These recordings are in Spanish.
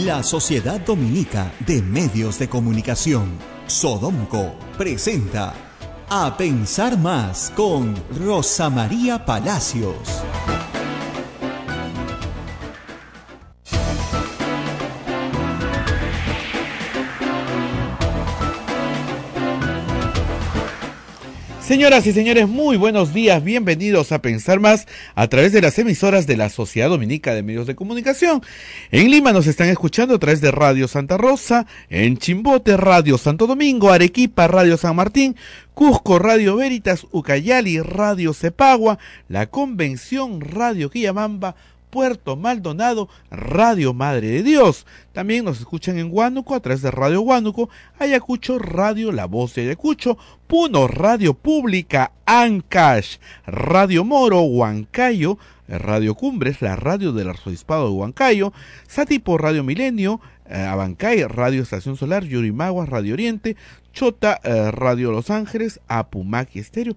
La Sociedad Dominica de Medios de Comunicación, Sodomco, presenta A Pensar Más con Rosa María Palacios. Señoras y señores, muy buenos días, bienvenidos a Pensar Más a través de las emisoras de la Sociedad Dominica de Medios de Comunicación. En Lima nos están escuchando a través de Radio Santa Rosa, en Chimbote, Radio Santo Domingo, Arequipa, Radio San Martín, Cusco, Radio Veritas, Ucayali, Radio Cepagua, La Convención, Radio Quillamamba, Puerto Maldonado, Radio Madre de Dios. También nos escuchan en Huánuco a través de Radio Huánuco, Ayacucho, Radio La Voz de Ayacucho, Puno, Radio Pública, Ancash, Radio Moro, Huancayo, Radio Cumbres, la radio del Arzobispado de Huancayo, Satipo, Radio Milenio, Abancay, Radio Estación Solar, Yurimaguas, Radio Oriente, Chota, Radio Los Ángeles, Apumaqui Estéreo,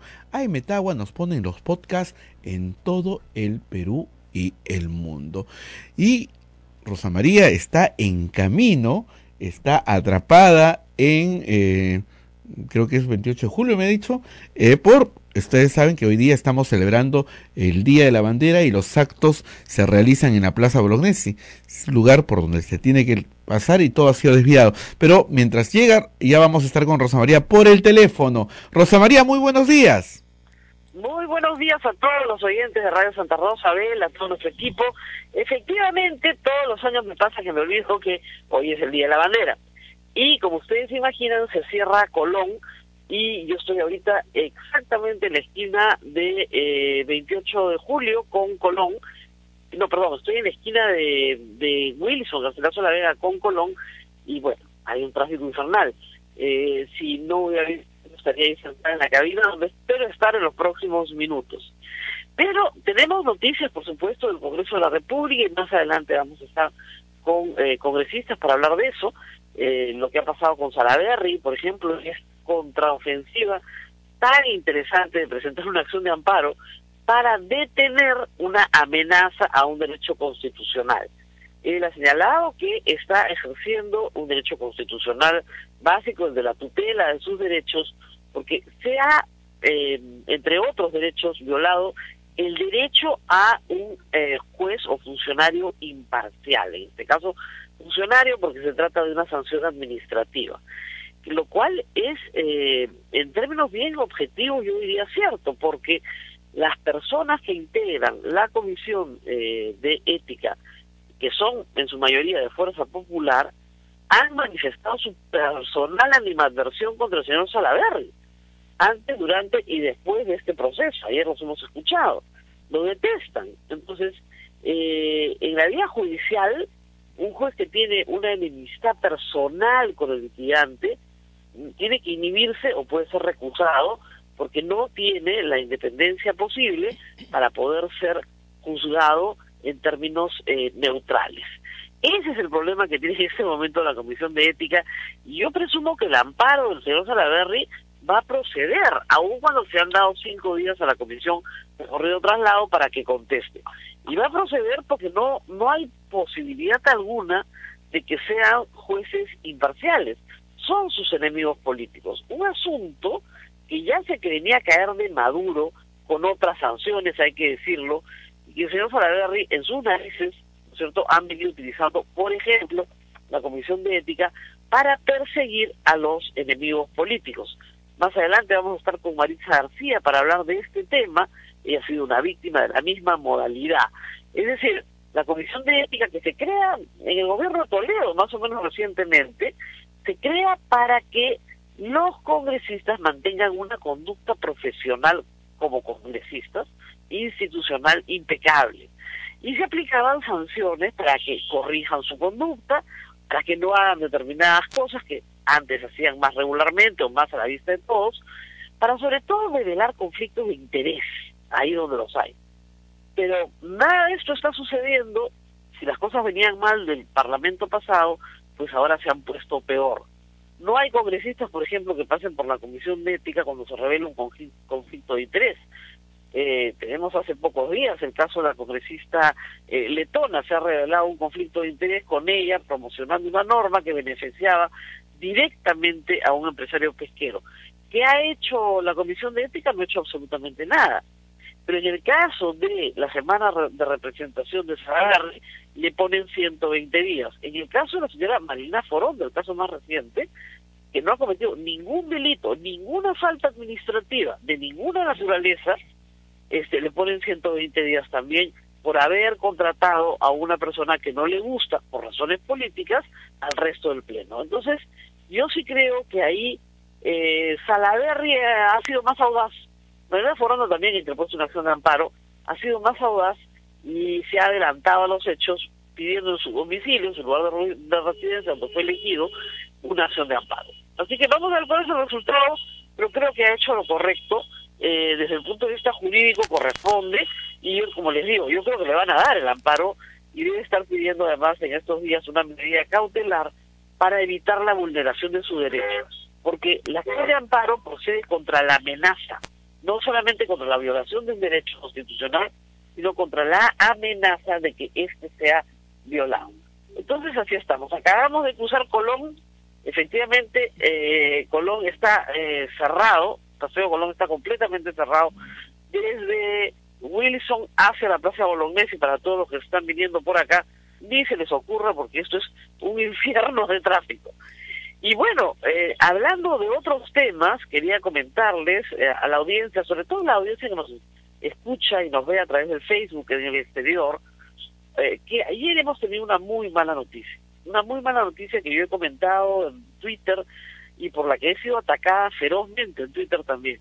Metagua. Nos ponen los podcasts en todo el Perú y el mundo. Y Rosa María está en camino, está atrapada en, creo que es 28 de julio, me ha dicho, ustedes saben que hoy día estamos celebrando el Día de la Bandera y los actos se realizan en la Plaza Bolognesi, es el lugar por donde se tiene que pasar y todo ha sido desviado. Pero mientras llega, ya vamos a estar con Rosa María por el teléfono. Rosa María, muy buenos días. Muy buenos días a todos los oyentes de Radio Santa Rosa, Abel, a todo nuestro equipo. Efectivamente, todos los años me pasa que me olvido que hoy es el Día de la Bandera. Y como ustedes se imaginan, se cierra Colón y yo estoy ahorita exactamente en la esquina de 28 de julio con Colón. No, perdón, estoy en la esquina de Wilson, Garcilaso La Vega con Colón y bueno, hay un tráfico infernal. Si no hubiera estaría ahí sentada en la cabina donde espero estar en los próximos minutos. Pero tenemos noticias, por supuesto, del Congreso de la República y más adelante vamos a estar con congresistas para hablar de eso. Lo que ha pasado con Salaverry, por ejemplo, es contraofensiva tan interesante de presentar una acción de amparo para detener una amenaza a un derecho constitucional. Él ha señalado que está ejerciendo un derecho constitucional básico, el de la tutela de sus derechos, porque se ha, entre otros derechos, violado el derecho a un juez o funcionario imparcial, en este caso funcionario porque se trata de una sanción administrativa, lo cual es, en términos bien objetivos, yo diría cierto, porque las personas que integran la Comisión de Ética, que son en su mayoría de Fuerza Popular, han manifestado su personal animadversión contra el señor Salaverry, antes, durante y después de este proceso. Ayer los hemos escuchado, lo detestan. Entonces, en la vía judicial, un juez que tiene una enemistad personal con el litigante tiene que inhibirse o puede ser recusado porque no tiene la independencia posible para poder ser juzgado en términos neutrales. Ese es el problema que tiene en este momento la Comisión de Ética, y yo presumo que el amparo del señor Salaverry va a proceder, aun cuando se han dado 5 días a la Comisión de Corrido Traslado para que conteste. Y va a proceder porque no hay posibilidad alguna de que sean jueces imparciales. Son sus enemigos políticos. Un asunto que ya se venía a caer de maduro con otras sanciones, hay que decirlo, y el señor Salaverry en sus narices, ¿no es cierto?, han venido utilizando, por ejemplo, la Comisión de Ética para perseguir a los enemigos políticos. Más adelante vamos a estar con Maritza García para hablar de este tema. Ella ha sido una víctima de la misma modalidad. Es decir, la Comisión de Ética que se crea en el gobierno de Toledo, más o menos recientemente, se crea para que los congresistas mantengan una conducta profesional como congresistas, institucional impecable. Y se aplicaban sanciones para que corrijan su conducta, para que no hagan determinadas cosas que antes hacían más regularmente o más a la vista de todos, para sobre todo revelar conflictos de interés, ahí donde los hay. Pero nada de esto está sucediendo. Si las cosas venían mal del Parlamento pasado, pues ahora se han puesto peor. No hay congresistas, por ejemplo, que pasen por la Comisión de Ética cuando se revela un conflicto de interés. Tenemos hace pocos días el caso de la congresista letona. Se ha revelado un conflicto de interés con ella, promocionando una norma que beneficiaba directamente a un empresario pesquero. ¿Qué ha hecho la Comisión de Ética? No ha hecho absolutamente nada. Pero en el caso de la semana de representación de Salaverry, le ponen 120 días. En el caso de la señora Marina Forón, del caso más reciente, que no ha cometido ningún delito, ninguna falta administrativa de ninguna naturaleza, le ponen 120 días también por haber contratado a una persona que no le gusta, por razones políticas, al resto del Pleno. Entonces, yo sí creo que ahí Salaverry ha sido más audaz. Marina Forón también interpuesto una acción de amparo, ha sido más audaz y se ha adelantado a los hechos pidiendo en su domicilio, en su lugar de residencia, donde fue elegido, una acción de amparo. Así que vamos a ver cuál es el resultado, pero creo que ha hecho lo correcto. Desde el punto de vista jurídico corresponde, y yo, como les digo, yo creo que le van a dar el amparo y debe estar pidiendo además en estos días una medida cautelar para evitar la vulneración de sus derechos, porque la acción de amparo procede contra la amenaza, no solamente contra la violación del derecho constitucional, sino contra la amenaza de que éste sea violado. Entonces así estamos. Acabamos de cruzar Colón, efectivamente Colón está cerrado, Paseo Colón está completamente cerrado, desde Wilson hacia la Plaza Bolognesi, y para todos los que están viniendo por acá, ni se les ocurra porque esto es un infierno de tráfico. Y bueno, hablando de otros temas, quería comentarles a la audiencia, sobre todo la audiencia que nos escucha y nos ve a través del Facebook en el exterior, que ayer hemos tenido una muy mala noticia que yo he comentado en Twitter y por la que he sido atacada ferozmente en Twitter también.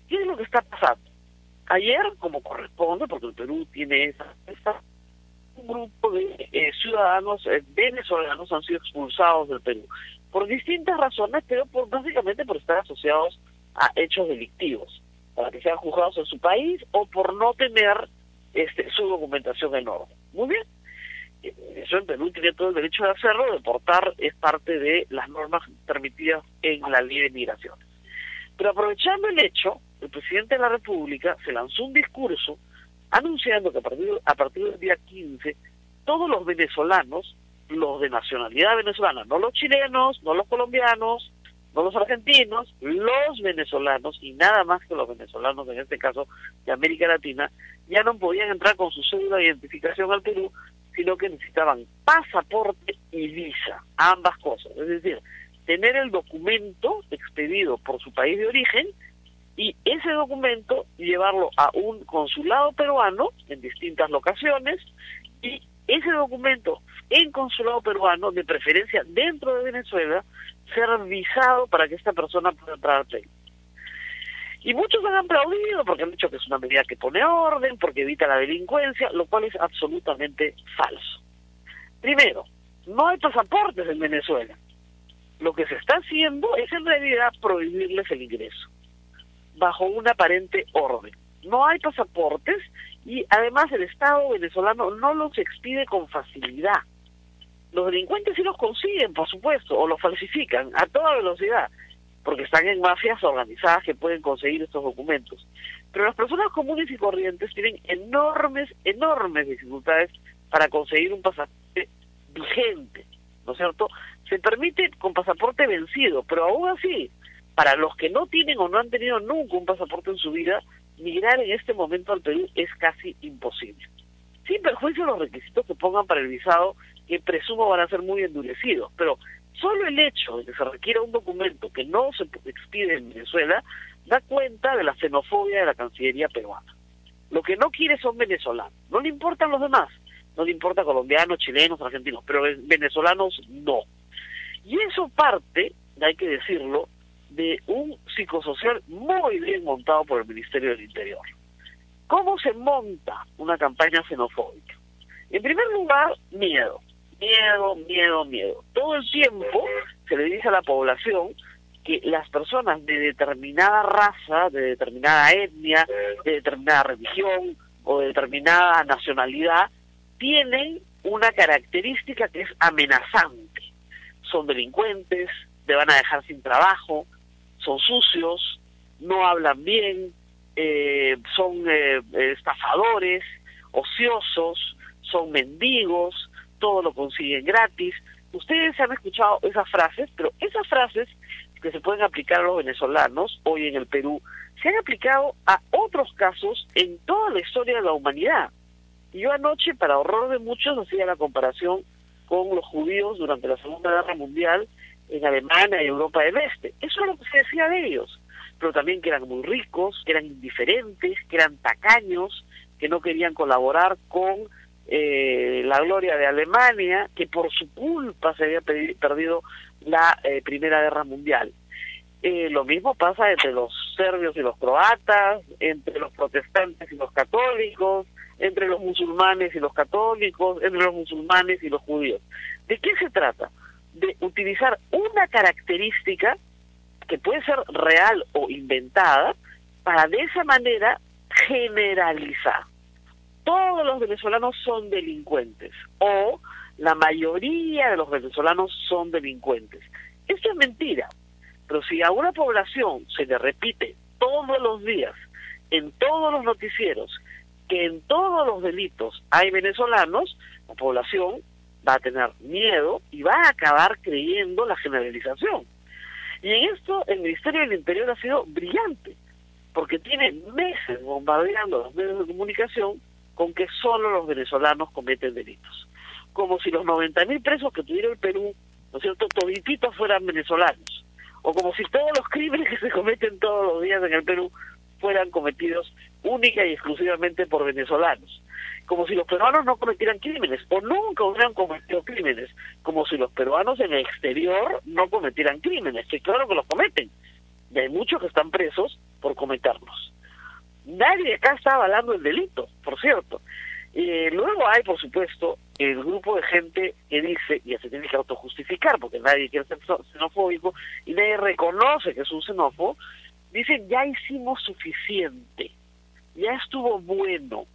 ¿Qué es lo que está pasando? Ayer, como corresponde, porque el Perú tiene un grupo de ciudadanos venezolanos han sido expulsados del Perú por distintas razones, pero básicamente por estar asociados a hechos delictivos, para que sean juzgados en su país o por no tener su documentación en orden. Muy bien. Eso en Perú tiene todo el derecho de hacerlo, deportar es parte de las normas permitidas en la ley de migración. Pero aprovechando el hecho, el presidente de la República se lanzó un discurso anunciando que a partir del día 15, todos los venezolanos, los de nacionalidad venezolana, no los chilenos, no los colombianos, no los argentinos, los venezolanos, y nada más que los venezolanos, en este caso de América Latina, ya no podían entrar con su cédula de identificación al Perú, sino que necesitaban pasaporte y visa, ambas cosas. Es decir, tener el documento expedido por su país de origen y ese documento llevarlo a un consulado peruano en distintas locaciones y ese documento en consulado peruano, de preferencia dentro de Venezuela, ser visado para que esta persona pueda entrar al Perú. Y muchos han aplaudido porque han dicho que es una medida que pone orden, porque evita la delincuencia, lo cual es absolutamente falso. Primero, no hay pasaportes en Venezuela. Lo que se está haciendo es en realidad prohibirles el ingreso, bajo un aparente orden. No hay pasaportes y además el Estado venezolano no los expide con facilidad. Los delincuentes sí los consiguen, por supuesto, o los falsifican a toda velocidad, porque están en mafias organizadas que pueden conseguir estos documentos. Pero las personas comunes y corrientes tienen enormes dificultades para conseguir un pasaporte vigente, ¿no es cierto? Se permite con pasaporte vencido, pero aún así, para los que no tienen o no han tenido nunca un pasaporte en su vida, migrar en este momento al Perú es casi imposible. Sin perjuicio de los requisitos que pongan para el visado, que presumo van a ser muy endurecidos, pero solo el hecho de que se requiera un documento que no se expide en Venezuela da cuenta de la xenofobia de la Cancillería peruana. Lo que no quiere son venezolanos, no le importan los demás, no le importa colombianos, chilenos, argentinos, pero venezolanos no. Y eso parte, hay que decirlo, de un psicosocial muy bien montado por el Ministerio del Interior. ¿Cómo se monta una campaña xenofóbica? En primer lugar, miedo. Todo el tiempo se le dice a la población que las personas de determinada raza, de determinada etnia, de determinada religión o de determinada nacionalidad tienen una característica que es amenazante. Son delincuentes, te van a dejar sin trabajo, son sucios, no hablan bien, son estafadores, ociosos, son mendigos, todo lo consiguen gratis. Ustedes han escuchado esas frases, pero esas frases que se pueden aplicar a los venezolanos hoy en el Perú, se han aplicado a otros casos en toda la historia de la humanidad. Y yo anoche, para horror de muchos, hacía la comparación con los judíos durante la Segunda Guerra Mundial en Alemania y Europa del Este. Eso es lo que se decía de ellos, pero también que eran muy ricos, que eran indiferentes, que eran tacaños, que no querían colaborar con la gloria de Alemania, que por su culpa se había perdido la Primera Guerra Mundial. Lo mismo pasa entre los serbios y los croatas, entre los protestantes y los católicos, entre los musulmanes y los católicos, entre los musulmanes y los judíos. ¿De qué se trata? De utilizar una característica que puede ser real o inventada para de esa manera generalizar. Todos los venezolanos son delincuentes, o la mayoría de los venezolanos son delincuentes. Esto es mentira, pero si a una población se le repite todos los días, en todos los noticieros, que en todos los delitos hay venezolanos, la población va a tener miedo y va a acabar creyendo la generalización. Y en esto el Ministerio del Interior ha sido brillante, porque tiene meses bombardeando los medios de comunicación con que solo los venezolanos cometen delitos. Como si los 90.000 presos que tuviera el Perú, ¿no es cierto?, todititos fueran venezolanos. O como si todos los crímenes que se cometen todos los días en el Perú fueran cometidos única y exclusivamente por venezolanos. Como si los peruanos no cometieran crímenes, o nunca hubieran cometido crímenes. Como si los peruanos en el exterior no cometieran crímenes, que claro que los cometen. Y hay muchos que están presos por cometerlos. Nadie acá está avalando el delito, por cierto. Luego hay, por supuesto, el grupo de gente que dice, y se tiene que autojustificar, porque nadie quiere ser xenofóbico, y nadie reconoce que es un xenófobo, dicen, ya hicimos suficiente, ya estuvo bueno,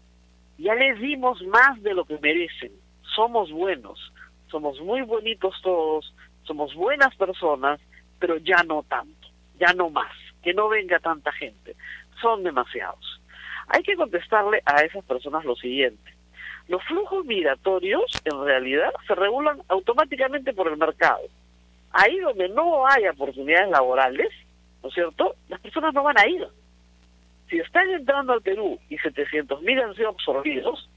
ya les dimos más de lo que merecen, somos buenos, somos muy bonitos todos, somos buenas personas, pero ya no tanto, ya no más, que no venga tanta gente, son demasiados. Hay que contestarle a esas personas lo siguiente: los flujos migratorios en realidad se regulan automáticamente por el mercado. Ahí donde no hay oportunidades laborales, ¿no es cierto?, las personas no van a ir. Si están entrando al Perú y 700.000 han sido absorbidos,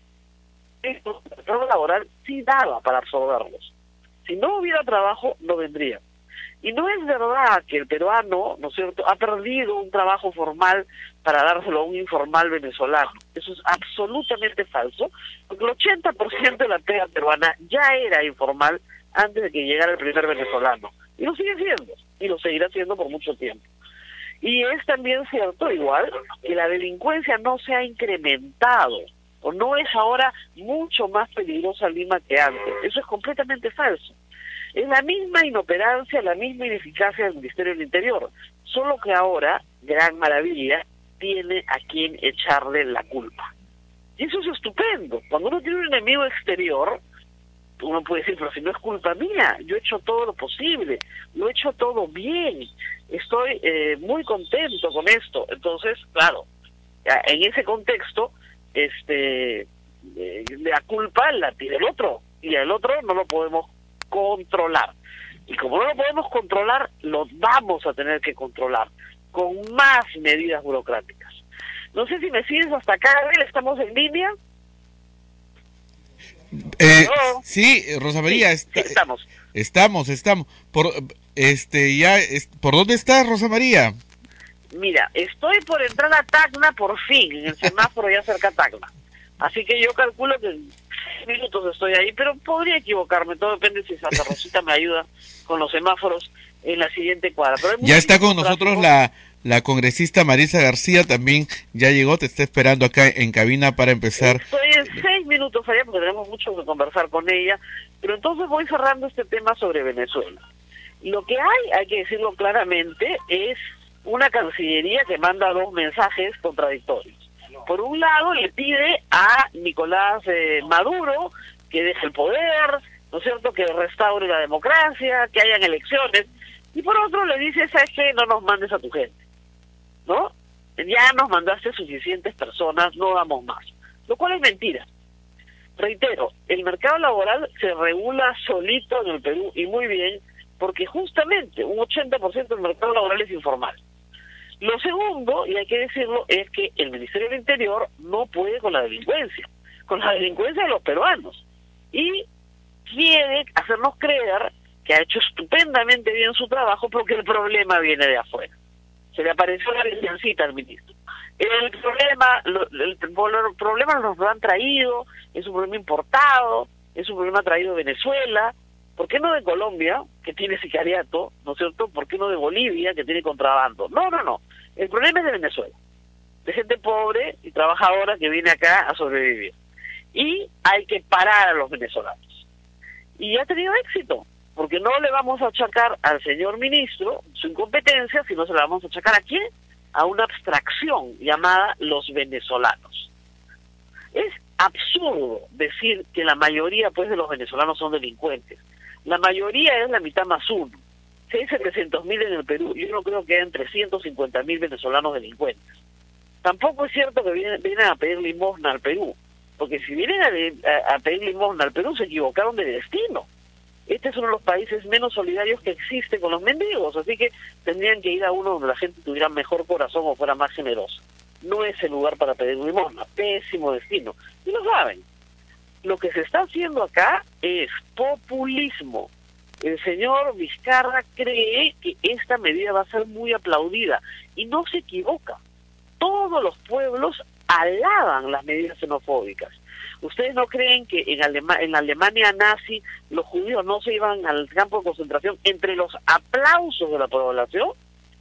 el mercado laboral sí daba para absorberlos. Si no hubiera trabajo, no vendrían. Y no es verdad que el peruano, ¿no es cierto?, ha perdido un trabajo formal para dárselo a un informal venezolano. Eso es absolutamente falso, porque el 80% de la pega peruana ya era informal antes de que llegara el primer venezolano. Y lo sigue siendo, y lo seguirá siendo por mucho tiempo. Y es también cierto, igual, que la delincuencia no se ha incrementado, o no es ahora mucho más peligrosa Lima que antes. Eso es completamente falso. Es la misma inoperancia, la misma ineficacia del Ministerio del Interior, solo que ahora, gran maravilla, tiene a quien echarle la culpa. Y eso es estupendo. Cuando uno tiene un enemigo exterior, uno puede decir, pero si no es culpa mía, yo he hecho todo lo posible, lo he hecho todo bien, estoy muy contento con esto. Entonces, claro, en ese contexto, la culpa la tiene el otro, y el otro no lo podemos controlar. Y como no lo podemos controlar, lo vamos a tener que controlar con más medidas burocráticas. No sé si me sigues hasta acá, Abel, ¿estamos en línea? Sí, Rosa María, sí, estamos. Estamos. ¿Por dónde estás, Rosa María? Mira, estoy por entrar a Tacna por fin, en el semáforo ya cerca a Tacna. Así que yo calculo que en 6 minutos estoy ahí, pero podría equivocarme, todo depende si Santa Rosita me ayuda con los semáforos en la siguiente cuadra. Pero ya está con nosotros la congresista Marisa García, también ya llegó, te está esperando acá en cabina para empezar. Estoy en 6 minutos allá porque tenemos mucho que conversar con ella, pero entonces voy cerrando este tema sobre Venezuela. Lo que hay que decirlo claramente, es una Cancillería que manda 2 mensajes contradictorios. Por un lado, le pide a Nicolás Maduro que deje el poder, ¿no es cierto?, que restaure la democracia, que hayan elecciones, y por otro le dice, ¿sabes qué?, no nos mandes a tu gente, ¿no? ya nos mandaste suficientes personas, no damos más, lo cual es mentira. Reitero, el mercado laboral se regula solito en el Perú y muy bien, porque justamente un 80% del mercado laboral es informal. Lo segundo, y hay que decirlo, es que el Ministerio del Interior no puede con la delincuencia de los peruanos, y quiere hacernos creer que ha hecho estupendamente bien su trabajo porque el problema viene de afuera. Se le apareció la virgencita al ministro. El problema nos lo han traído, es un problema importado, es un problema traído de Venezuela. ¿Por qué no de Colombia, que tiene sicariato, ¿no es cierto? ¿Por qué no de Bolivia, que tiene contrabando? No. El problema es de Venezuela, de gente pobre y trabajadora que viene acá a sobrevivir. Y hay que parar a los venezolanos. Y ha tenido éxito, porque no le vamos a achacar al señor ministro su incompetencia, sino se la vamos a achacar ¿a quién? A una abstracción llamada los venezolanos. Es absurdo decir que la mayoría pues de los venezolanos son delincuentes. La mayoría es la mitad más uno. Si hay 700.000 en el Perú, yo no creo que hayan 350.000 venezolanos delincuentes. Tampoco es cierto que vienen a pedir limosna al Perú, porque si vienen a pedir limosna al Perú se equivocaron de destino. Este es uno de los países menos solidarios que existe con los mendigos, así que tendrían que ir a uno donde la gente tuviera mejor corazón o fuera más generosa. No es el lugar para pedir limosna, pésimo destino. Y lo saben. Lo que se está haciendo acá es populismo. El señor Vizcarra cree que esta medida va a ser muy aplaudida y no se equivoca. Todos los pueblos alaban las medidas xenofóbicas. ¿Ustedes no creen que en la Alemania nazi los judíos no se iban al campo de concentración entre los aplausos de la población?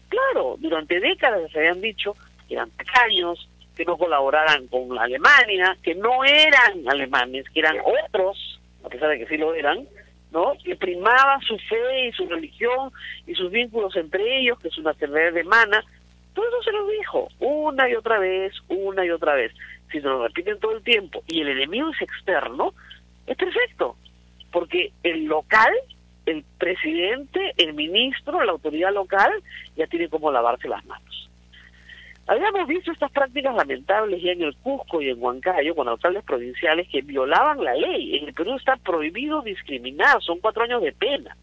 Claro, durante décadas se habían dicho que eran tacaños, que no colaboraran con Alemania, que no eran alemanes, que eran otros, a pesar de que sí lo eran, ¿no? Que primaba su fe y su religión y sus vínculos entre ellos, que es una nacionalidad alemana. Todo eso se lo dijo una y otra vez. Si se lo repiten todo el tiempo y el enemigo es externo, es perfecto, porque el local, el presidente, el ministro, la autoridad local, ya tiene cómo lavarse las manos. Habíamos visto estas prácticas lamentables ya en el Cusco y en Huancayo con alcaldes provinciales que violaban la ley. En el Perú está prohibido discriminar, son 4 años de pena,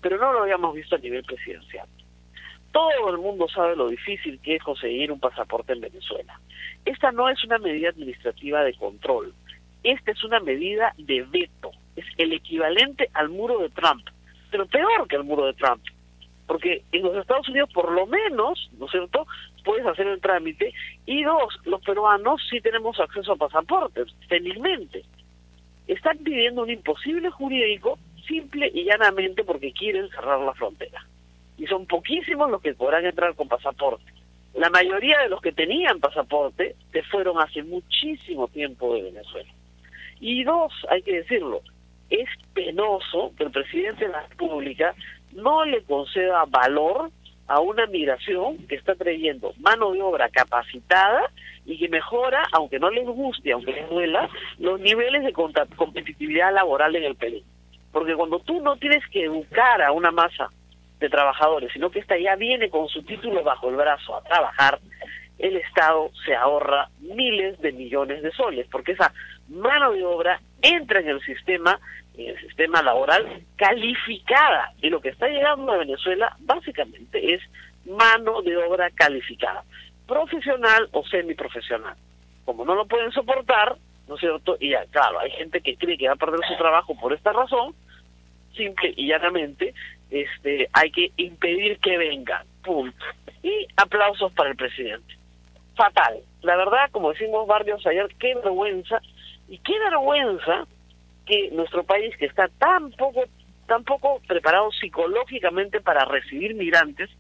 pero no lo habíamos visto a nivel presidencial. Todo el mundo sabe lo difícil que es conseguir un pasaporte en Venezuela. Esta no es una medida administrativa de control, esta es una medida de veto, es el equivalente al muro de Trump, pero peor que el muro de Trump, porque en los Estados Unidos por lo menos, ¿no es cierto?, puedes hacer el trámite, y 2, los peruanos sí tenemos acceso a pasaportes, felizmente. Están pidiendo un imposible jurídico simple y llanamente porque quieren cerrar la frontera. Y son poquísimos los que podrán entrar con pasaporte. La mayoría de los que tenían pasaporte se fueron hace muchísimo tiempo de Venezuela. Y 2, hay que decirlo, es penoso que el presidente de la República no le conceda valor a una migración que está trayendo mano de obra capacitada y que mejora, aunque no les guste, aunque les duela, los niveles de competitividad laboral en el Perú. Porque cuando tú no tienes que educar a una masa de trabajadores, sino que esta ya viene con su título bajo el brazo a trabajar, el Estado se ahorra miles de millones de soles, porque esa mano de obra entra en el sistema laboral calificada, y lo que está llegando a Venezuela básicamente es mano de obra calificada, profesional o semiprofesional. Como no lo pueden soportar, ¿no es cierto? Y ya, claro, hay gente que cree que va a perder su trabajo por esta razón, simple y llanamente, hay que impedir que vengan, punto. Y aplausos para el presidente. Fatal. La verdad, como decimos Barrios ayer, qué vergüenza, y qué vergüenza que nuestro país, que está tan poco preparado psicológicamente para recibir migrantes,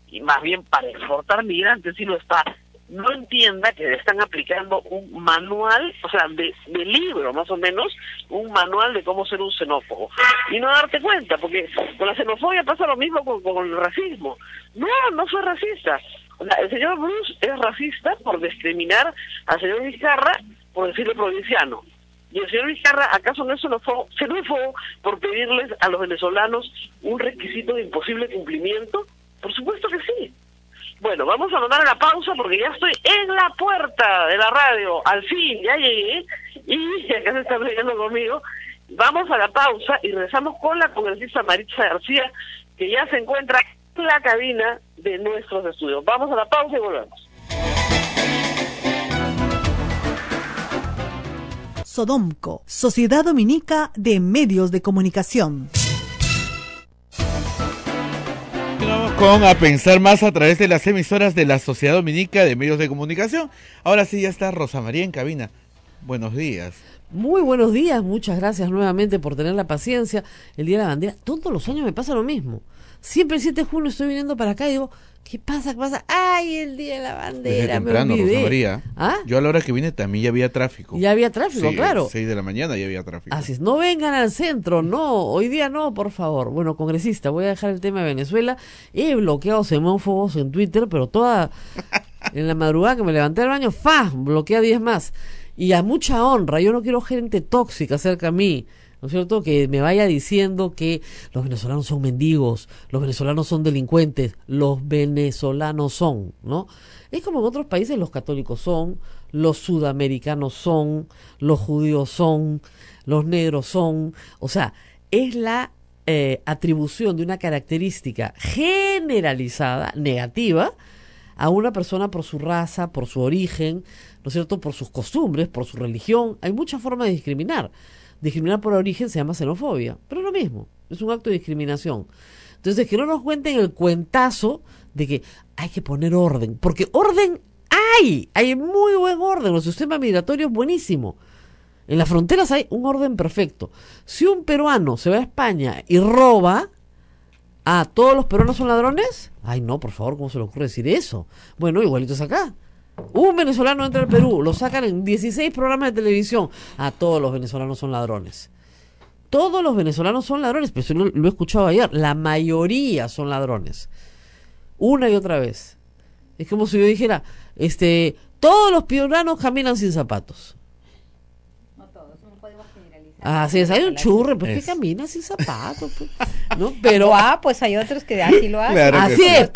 y más bien para exportar migrantes, si lo está, no entienda que le están aplicando un manual, o sea, de libro más o menos, un manual de cómo ser un xenófobo. Y no darte cuenta, porque con la xenofobia pasa lo mismo con el racismo. No soy racista. O sea, el señor Bruce es racista por discriminar al señor Vizcarra por decirle provinciano. Y el señor Vizcarra, ¿acaso no es xenófobo por pedirles a los venezolanos un requisito de imposible cumplimiento? Por supuesto que sí. Bueno, vamos a mandar a la pausa porque ya estoy en la puerta de la radio. Al fin, ya llegué. Y acá se están riendo conmigo. Vamos a la pausa y regresamos con la congresista Maritza García, que ya se encuentra en la cabina de nuestros estudios. Vamos a la pausa y volvemos. Sodomco, Sociedad Dominica de Medios de Comunicación. Vamos con A Pensar Más a través de las emisoras de la Sociedad Dominica de Medios de Comunicación. Ahora sí, ya está Rosa María en cabina. Buenos días. Muy buenos días, muchas gracias nuevamente por tener la paciencia. El Día de la Bandera, todos los años me pasa lo mismo. Siempre el 7 de junio estoy viniendo para acá y digo, ¿qué pasa? ¿Qué pasa? ¡Ay, el Día de la Bandera! Desde temprano, me olvidé. Rosa María. ¿Ah? Yo a la hora que vine también ya había tráfico. Ya había tráfico, sí, claro. 6 de la mañana ya había tráfico. Así es, no vengan al centro, no, hoy día no, por favor. Bueno, congresista, voy a dejar el tema de Venezuela. He bloqueado semófobos en Twitter, pero toda en la madrugada que me levanté del baño, bloqueé a 10 más. Y a mucha honra, yo no quiero gente tóxica cerca a mí, ¿no es cierto? Que me vaya diciendo que los venezolanos son mendigos, los venezolanos son delincuentes, los venezolanos son, ¿no? Es como en otros países los católicos son, los sudamericanos son, los judíos son, los negros son, o sea, es la atribución de una característica generalizada, negativa, a una persona por su raza, por su origen, ¿no es cierto?, por sus costumbres, por su religión. Hay muchas formas de discriminar. Discriminar por origen se llama xenofobia, pero es lo mismo, es un acto de discriminación. Entonces, que no nos cuenten el cuentazo de que hay que poner orden, porque orden hay muy buen orden, el sistema migratorio es buenísimo. En las fronteras hay un orden perfecto. Si un peruano se va a España y roba, ¿todos los peruanos son ladrones? Ay, no, por favor, ¿cómo se le ocurre decir eso? Bueno, igualito es acá. Un venezolano entra al Perú, lo sacan en 16 programas de televisión. Todos los venezolanos son ladrones. Todos los venezolanos son ladrones, pero eso lo he escuchado ayer. La mayoría son ladrones. Una y otra vez. Es como si yo dijera, todos los peruanos caminan sin zapatos. No todos, no podemos generalizar. Así es, hay un churre, pues que camina sin zapatos, pues, ¿no? Pero pues hay otros que así lo hacen. Claro que así sí. es,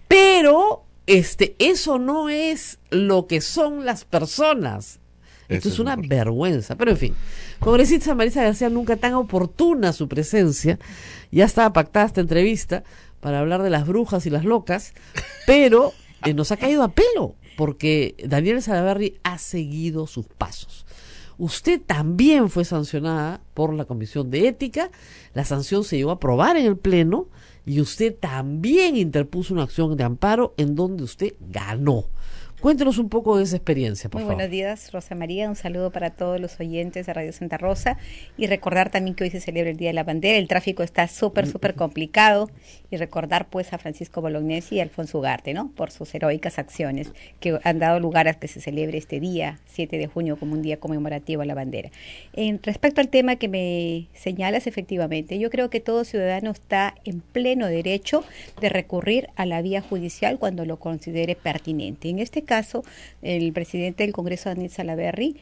pero eso no es lo que son las personas. Esto es una vergüenza. Pero en fin, congresista Maritza García, nunca tan oportuna su presencia. Ya estaba pactada esta entrevista para hablar de las brujas y las locas, pero nos ha caído a pelo, porque Daniela Salaverry ha seguido sus pasos. Usted también fue sancionada por la Comisión de Ética, la sanción se llegó a aprobar en el Pleno, y usted también interpuso una acción de amparo en donde usted ganó. Cuéntenos un poco de esa experiencia, por favor. Muy buenos días, Rosa María. Un saludo para todos los oyentes de Radio Santa Rosa. Y recordar también que hoy se celebra el Día de la Bandera. El tráfico está súper complicado. Y recordar pues a Francisco Bolognesi y Alfonso Ugarte, ¿no? Por sus heroicas acciones que han dado lugar a que se celebre este día, 7 de junio, como un día conmemorativo a la bandera. Respecto al tema que me señalas, efectivamente, yo creo que todo ciudadano está en pleno derecho de recurrir a la vía judicial cuando lo considere pertinente. En este caso, el presidente del Congreso, Daniel Salaverry,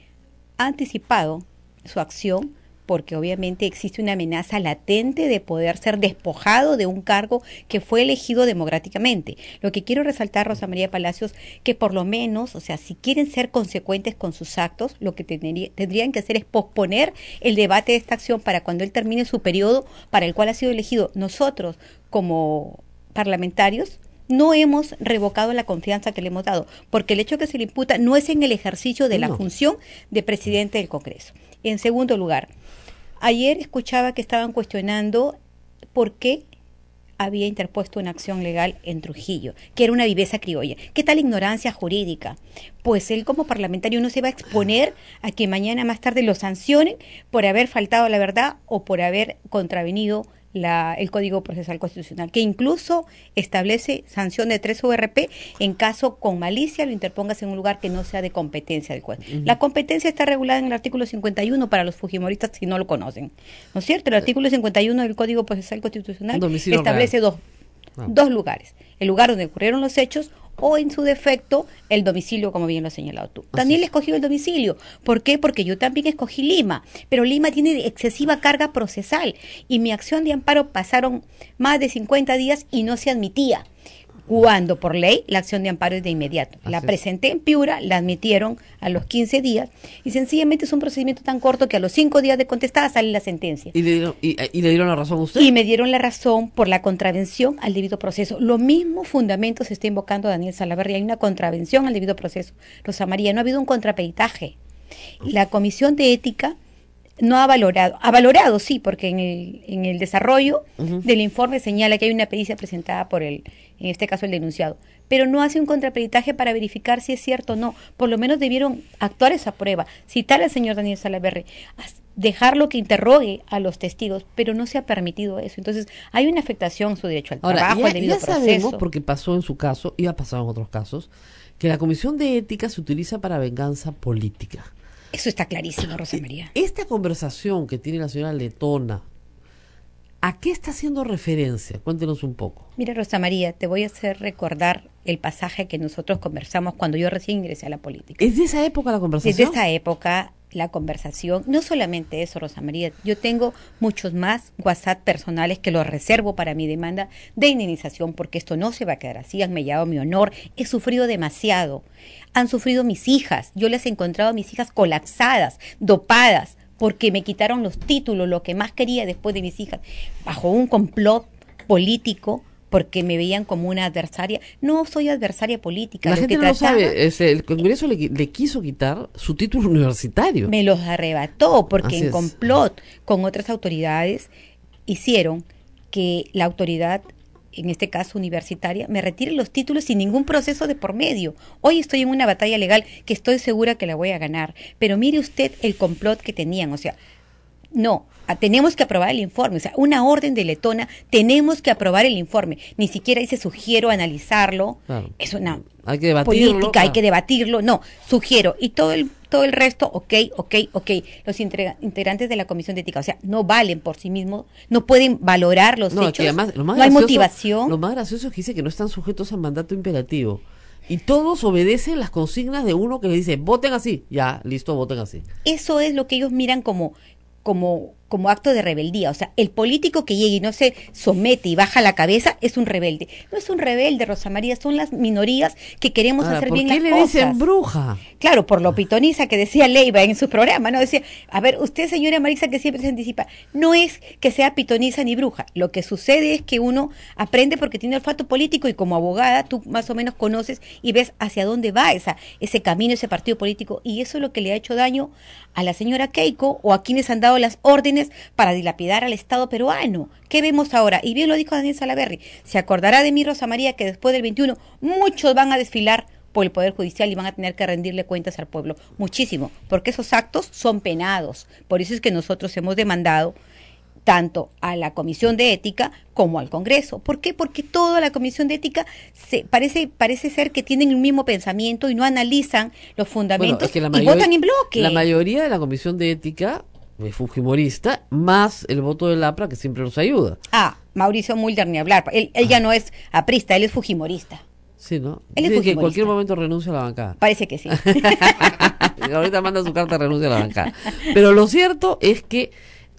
ha anticipado su acción porque obviamente existe una amenaza latente de poder ser despojado de un cargo que fue elegido democráticamente. Lo que quiero resaltar, Rosa María Palacios, que por lo menos, o sea, si quieren ser consecuentes con sus actos, lo que tendrían que hacer es posponer el debate de esta acción para cuando él termine su periodo para el cual ha sido elegido. Nosotros, como parlamentarios, no hemos revocado la confianza que le hemos dado, porque el hecho que se le imputa no es en el ejercicio de la función de presidente del Congreso. En segundo lugar, ayer escuchaba que estaban cuestionando por qué había interpuesto una acción legal en Trujillo, que era una viveza criolla. ¿Qué tal ignorancia jurídica? Pues él como parlamentario no se va a exponer a que mañana más tarde lo sancionen por haber faltado a la verdad o por haber contravenido el Código Procesal Constitucional, que incluso establece sanción de 3 URP en caso con malicia lo interpongas en un lugar que no sea de competencia del juez. La competencia está regulada en el artículo 51 para los fujimoristas si no lo conocen, ¿no es cierto? El artículo 51 del Código Procesal Constitucional establece dos lugares: el lugar donde ocurrieron los hechos o en su defecto el domicilio, como bien lo has señalado tú. Daniel escogió el domicilio. ¿Por qué? Porque yo también escogí Lima, pero Lima tiene excesiva carga procesal y mi acción de amparo pasaron más de 50 días y no se admitía. cuando por ley la acción de amparo es de inmediato. La Así es. presenté en Piura, la admitieron a los 15 días y sencillamente es un procedimiento tan corto que a los 5 días de contestada sale la sentencia. ¿Y le dieron la razón a usted? Y me dieron la razón por la contravención al debido proceso. Lo mismo fundamento se está invocando a Daniel Salaverry. Hay una contravención al debido proceso. Rosa María, no ha habido un contraperitaje. La Comisión de Ética no ha valorado sí, porque en el desarrollo del informe señala que hay una pericia presentada por en este caso el denunciado, pero no hace un contraperitaje para verificar si es cierto o no. Por lo menos debieron actuar esa prueba, citar al señor Daniel Salaverry, dejarlo que interrogue a los testigos, pero no se ha permitido eso. Entonces hay una afectación a su derecho al trabajo, al debido ya sabemos, proceso. porque pasó en su caso y ha pasado en otros casos, que la Comisión de Ética se utiliza para venganza política. Eso está clarísimo, Rosa María. Esta conversación que tiene la señora Letona, ¿a qué está haciendo referencia? Cuéntenos un poco. Mira, Rosa María, te voy a hacer recordar el pasaje que nosotros conversamos cuando yo recién ingresé a la política. ¿Es de esa época la conversación? Desde esa época, la conversación, no solamente eso, Rosa María, yo tengo muchos más WhatsApp personales que los reservo para mi demanda de indemnización, porque esto no se va a quedar así, han mellado mi honor, he sufrido demasiado, han sufrido mis hijas, yo les he encontrado a mis hijas colapsadas, dopadas, porque me quitaron los títulos, lo que más quería después de mis hijas, bajo un complot político, porque me veían como una adversaria. No soy adversaria política. La Lo gente que no lo trataba- sabe, el Congreso le quiso quitar su título universitario. Me los arrebató porque Así en es. complot con otras autoridades hicieron que la autoridad, en este caso universitaria, me retire los títulos sin ningún proceso de por medio. Hoy estoy en una batalla legal que estoy segura que la voy a ganar. Pero mire usted el complot que tenían, o sea, no, tenemos que aprobar el informe, o sea, una orden de Letona, tenemos que aprobar el informe, ni siquiera dice sugiero analizarlo, Claro. es una Hay que debatirlo. política, hay claro. que debatirlo, no, sugiero, y todo el resto, ok, los integrantes de la Comisión de Ética, o sea, no valen por sí mismos, no pueden valorar los No, hechos, que además, lo más no hay gracioso- motivación. Lo más gracioso es que dice que no están sujetos al mandato imperativo. Y todos obedecen las consignas de uno que le dice, voten así. Ya, listo, voten así. Eso es lo que ellos miran como acto de rebeldía. O sea, el político que llegue y no se somete y baja la cabeza es un rebelde. No es un rebelde, Rosa María, son las minorías que queremos Ahora, hacer ¿por bien qué las le cosas. dicen bruja? Claro, por lo pitoniza que decía Leiva en su programa, ¿no? Decía, a ver, usted, señora Marisa, que siempre se anticipa, no es que sea pitoniza ni bruja. Lo que sucede es que uno aprende porque tiene olfato político y como abogada tú más o menos conoces y ves hacia dónde va ese camino, ese partido político. Y eso es lo que le ha hecho daño a la señora Keiko o a quienes han dado las órdenes para dilapidar al Estado peruano. ¿Qué vemos ahora? Y bien lo dijo Daniel Salaverry. Se acordará de mí, Rosa María, que después del 21 muchos van a desfilar por el Poder Judicial y van a tener que rendirle cuentas al pueblo. Muchísimo, porque esos actos son penados. Por eso es que nosotros hemos demandado tanto a la Comisión de Ética como al Congreso. ¿Por qué? Porque toda la Comisión de Ética parece ser que tienen el mismo pensamiento y no analizan los fundamentos Bueno, es que y votan en bloque. La mayoría de la Comisión de Ética es fujimorista, más el voto del APRA que siempre nos ayuda. Mauricio Mulder ni hablar. Él ya no es aprista, él es fujimorista. Sí, ¿no? Él es Dice que en fujimorista. cualquier momento renuncia a la bancada. Parece que sí. Ahorita manda su carta de renuncia a la bancada. Pero lo cierto es que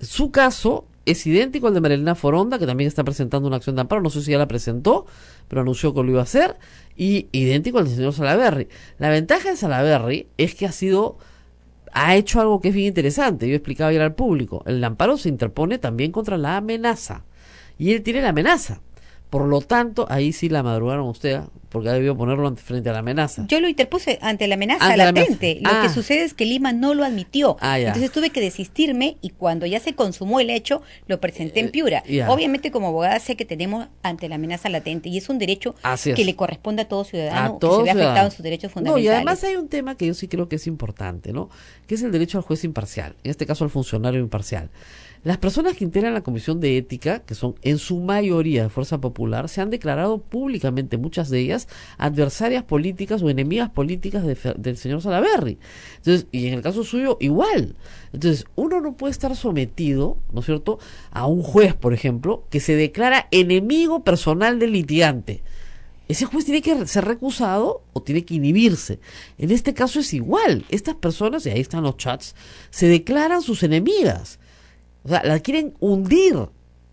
su caso es idéntico al de Marilena Foronda, que también está presentando una acción de amparo. No sé si ya la presentó, pero anunció que lo iba a hacer. Y idéntico al del señor Salaverry. La ventaja de Salaverry es que ha hecho algo que es bien interesante. Yo explicaba ayer al público. El amparo se interpone también contra la amenaza. Y él tiene la amenaza. Por lo tanto, ahí sí la madrugaron usted, porque ha debido ponerlo frente a la amenaza. Yo lo interpuse ante la amenaza Ante la latente. amenaza. Lo que sucede es que Lima no lo admitió. Ya. Entonces tuve que desistirme y cuando ya se consumó el hecho, lo presenté en Piura. Ya. Obviamente como abogada sé que tenemos ante la amenaza latente y es un derecho Así es. que le corresponde a todo ciudadano A todo que se ve afectado ciudadano. en sus derechos No, fundamentales. y además hay un tema que yo sí creo que es importante, ¿no? Que es el derecho al juez imparcial, en este caso al funcionario imparcial. Las personas que integran la Comisión de Ética, que son en su mayoría de Fuerza Popular, se han declarado públicamente, muchas de ellas, adversarias políticas o enemigas políticas del señor Salaverry. Entonces, y en el caso suyo, igual. Entonces, uno no puede estar sometido, ¿no es cierto?, a un juez, por ejemplo, que se declara enemigo personal del litigante. Ese juez tiene que ser recusado o tiene que inhibirse. En este caso es igual. Estas personas, y ahí están los chats, se declaran sus enemigas. O sea, la quieren hundir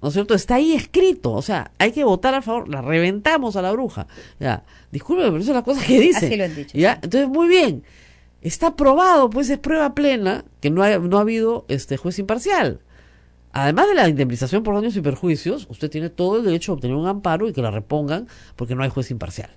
¿no es cierto? Está ahí escrito, o sea, hay que votar a favor, la reventamos a la bruja. Ya, discúlpeme, pero esas son las cosas que dice. Así lo han dicho. Ya, entonces muy bien. Está probado, pues es prueba plena que no ha habido juez imparcial. Además de la indemnización por daños y perjuicios, usted tiene todo el derecho a obtener un amparo y que la repongan porque no hay juez imparcial.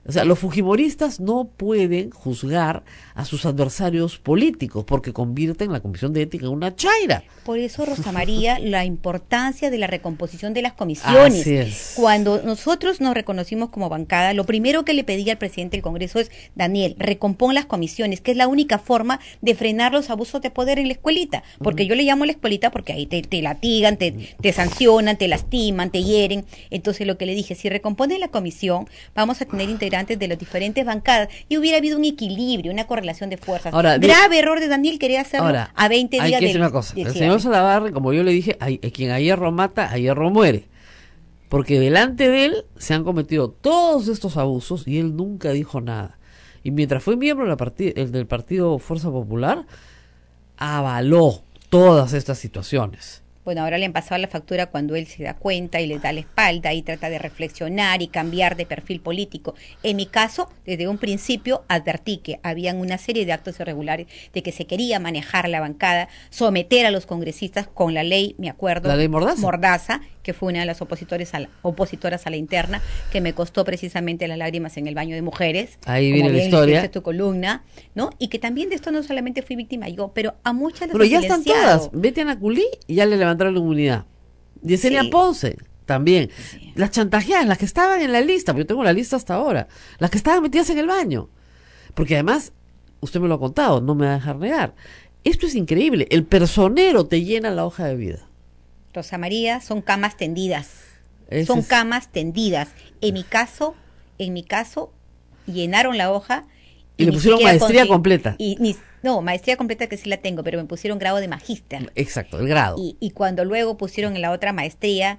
O sea, los fujimoristas no pueden juzgar a sus adversarios políticos porque convierten la Comisión de Ética en una chaira. Por eso, Rosa María, la importancia de la recomposición de las comisiones. Así es. Cuando nosotros nos reconocimos como bancada, lo primero que le pedí al presidente del Congreso es, Daniel, recompón las comisiones, que es la única forma de frenar los abusos de poder en la escuelita. Porque yo le llamo la escuelita porque ahí te latigan, te sancionan, te lastiman, te hieren. Entonces lo que le dije, si recompone la comisión, vamos a tener integrantes de las diferentes bancadas y hubiera habido un equilibrio, una correlación de fuerzas. Ahora, grave error de Daniel, quería hacerlo a 20 días hay que del, decir una cosa, del el cierre. señor Salavarri, como yo le dije, quien a hierro mata, a hierro muere. Porque delante de él se han cometido todos estos abusos y él nunca dijo nada. Y mientras fue miembro del partido Fuerza Popular, avaló todas estas situaciones. Bueno, ahora le han pasado la factura cuando él se da cuenta y le da la espalda y trata de reflexionar y cambiar de perfil político. En mi caso, desde un principio advertí que habían una serie de actos irregulares, de que se quería manejar la bancada, someter a los congresistas con la ley, me acuerdo, la ley Mordaza, que fue una de las opositoras a la interna, que me costó precisamente las lágrimas en el baño de mujeres. Ahí viene la historia. Tu columna, ¿no? Y que también de esto no solamente fui víctima yo, pero a muchas las Pero ya están todas. Vete a Naculí y ya le levantaron la inmunidad. Yesenia Ponce también. Sí. Las chantajeadas, las que estaban en la lista, porque yo tengo la lista hasta ahora, las que estaban metidas en el baño. Porque además, usted me lo ha contado, no me va a dejar negar. Esto es increíble. El personero te llena la hoja de vida. Rosa María, son camas tendidas. Son camas tendidas. En mi caso, llenaron la hoja. Y le pusieron maestría completa. No, maestría completa que sí la tengo, pero me pusieron grado de magíster. Exacto, el grado. Y cuando luego pusieron en la otra maestría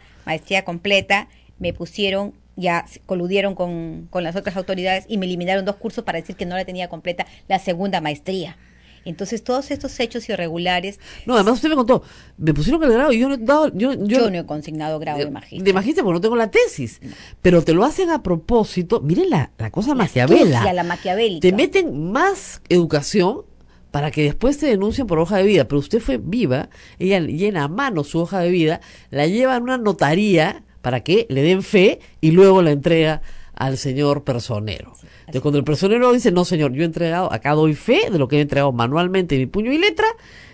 completa, me pusieron, ya coludieron con las otras autoridades y me eliminaron 2 cursos para decir que no la tenía completa la segunda maestría. Entonces, todos estos hechos irregulares... No, además usted me contó, me pusieron el grado y yo no he dado... Yo no he consignado grado de magíster. De magíster porque no tengo la tesis. No. Pero te lo hacen a propósito. Miren la cosa maquiavela. La maquiavélica. Te meten más educación para que después te denuncien por hoja de vida. Pero usted fue viva, ella llena a mano su hoja de vida, la lleva a una notaría para que le den fe y luego la entrega al señor personero. Entonces, cuando el personero dice, no señor, yo he entregado, acá doy fe de lo que he entregado manualmente en mi puño y letra,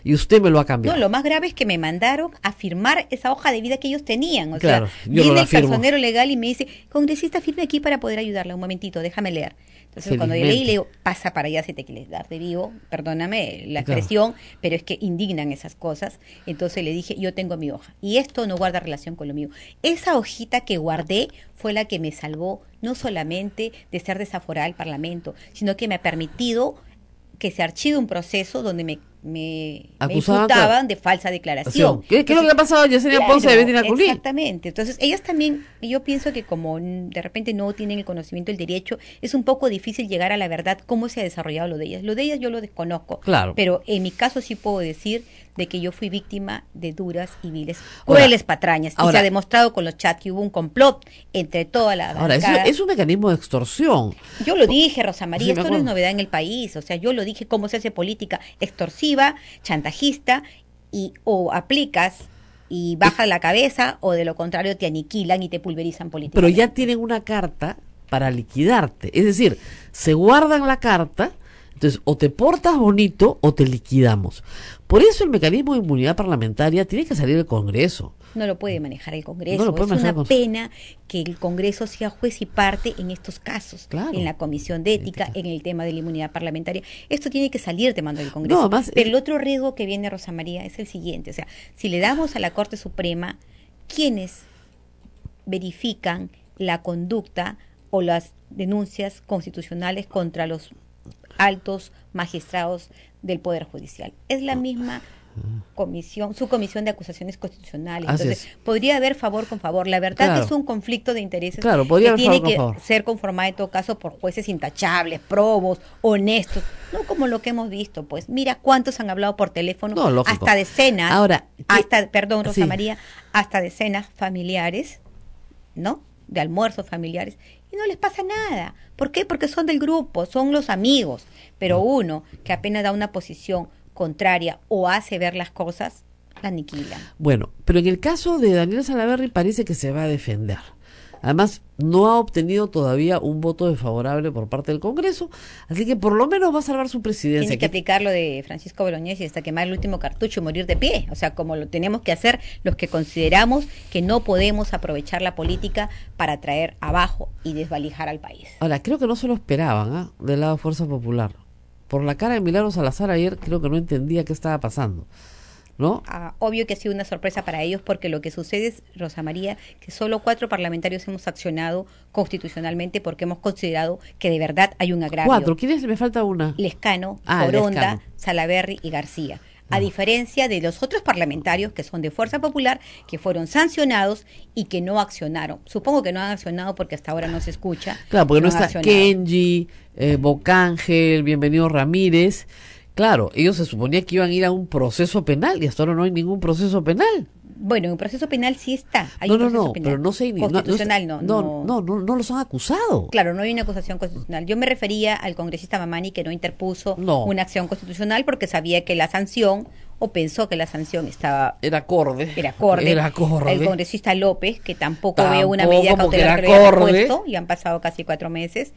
y usted me lo ha cambiado. No, lo más grave es que me mandaron a firmar esa hoja de vida que ellos tenían. O claro, sea, viene el personero legal y me dice, congresista, firme aquí para poder ayudarla. Un momentito, déjame leer. Entonces, cuando yo leí, le digo, pasa para allá si te quieres dar de vivo, perdóname la expresión, pero es que indignan esas cosas. Entonces le dije, yo tengo mi hoja, y esto no guarda relación con lo mío. Esa hojita que guardé fue la que me salvó, no solamente de ser desaforada al Parlamento, sino que me ha permitido que se archive un proceso donde me imputaban de falsa declaración. ¿Qué es lo que ha pasado a Yesenia Ponce de Betty Culí? Exactamente. Entonces, ellas también, yo pienso que como de repente no tienen el conocimiento del derecho, es un poco difícil llegar a la verdad cómo se ha desarrollado lo de ellas. Lo de ellas yo lo desconozco. Claro. Pero en mi caso sí puedo decir de que yo fui víctima de duras y viles, crueles patrañas. Y se ha demostrado con los chats que hubo un complot entre toda la bancada. Ahora, es un mecanismo de extorsión. Yo lo dije, Rosa María, esto no es novedad en el país. O sea, yo lo dije, cómo se hace política extorsiva, chantajista, o aplicas y bajas la cabeza, o de lo contrario te aniquilan y te pulverizan políticamente. Pero ya tienen una carta para liquidarte. Es decir, se guardan la carta. Entonces, o te portas bonito o te liquidamos. Por eso el mecanismo de inmunidad parlamentaria tiene que salir del Congreso. No lo puede manejar el Congreso. No lo puede es una pena que el Congreso sea juez y parte en estos casos. Claro. En la Comisión de Ética, en el tema de la inmunidad parlamentaria. Esto tiene que salir de mano del Congreso. No, más, pero el otro riesgo que viene, Rosa María, es el siguiente. O sea, si le damos a la Corte Suprema, ¿quiénes verifican la conducta o las denuncias constitucionales contra los altos magistrados del Poder Judicial? Es la misma su comisión de acusaciones constitucionales. Así Entonces, es. podría haber favor con favor. La verdad Claro. que es un conflicto de intereses Claro, podría que haber tiene favor con que favor. ser conformado en todo caso por jueces intachables, probos, honestos, no como lo que hemos visto. Pues mira cuántos han hablado por teléfono, No, lógico. hasta decenas, Ahora, perdón, Rosa sí. María, hasta decenas familiares, ¿no? De almuerzos familiares, y no les pasa nada. ¿Por qué? Porque son del grupo, son los amigos. Pero uno que apenas da una posición contraria o hace ver las cosas, la aniquilan. Bueno, pero en el caso de Daniel Salaverry parece que se va a defender. Además, no ha obtenido todavía un voto desfavorable por parte del Congreso, así que por lo menos va a salvar su presidencia. Tiene que aplicar lo de Francisco Bolognesi hasta quemar el último cartucho y morir de pie. O sea, como lo tenemos que hacer los que consideramos que no podemos aprovechar la política para traer abajo y desvalijar al país. Ahora, creo que no se lo esperaban, del lado de Fuerza Popular. Por la cara de Milagros Salazar ayer, creo que no entendía qué estaba pasando, ¿no? Obvio que ha sido una sorpresa para ellos porque lo que sucede es, Rosa María, que solo 4 parlamentarios hemos accionado constitucionalmente porque hemos considerado que de verdad hay un agravio. 4, ¿quiénes? Me falta una. Lescano, Ah, Foronda, Lescano. Salaverry y García. A diferencia de los otros parlamentarios que son de Fuerza Popular, que fueron sancionados y que no accionaron. Supongo que no han accionado porque hasta ahora no se escucha. Claro, porque no han está accionado. Kenji, Bocángel, Bienvenido Ramírez. Claro, ellos se suponía que iban a ir a un proceso penal y hasta ahora no hay ningún proceso penal. Bueno, en un proceso penal sí está. Hay No, un proceso no, penal. pero no sé. Constitucional No los han acusado. Claro, no hay una acusación constitucional. Yo me refería al congresista Mamani que no interpuso No. una acción constitucional porque sabía que la sanción, o pensó que la sanción estaba Era acorde. era acorde. Era acorde. El congresista López, que tampoco Tampoco, ve una medida porque cautelar era que le haya acorde. puesto, y han pasado casi 4 meses.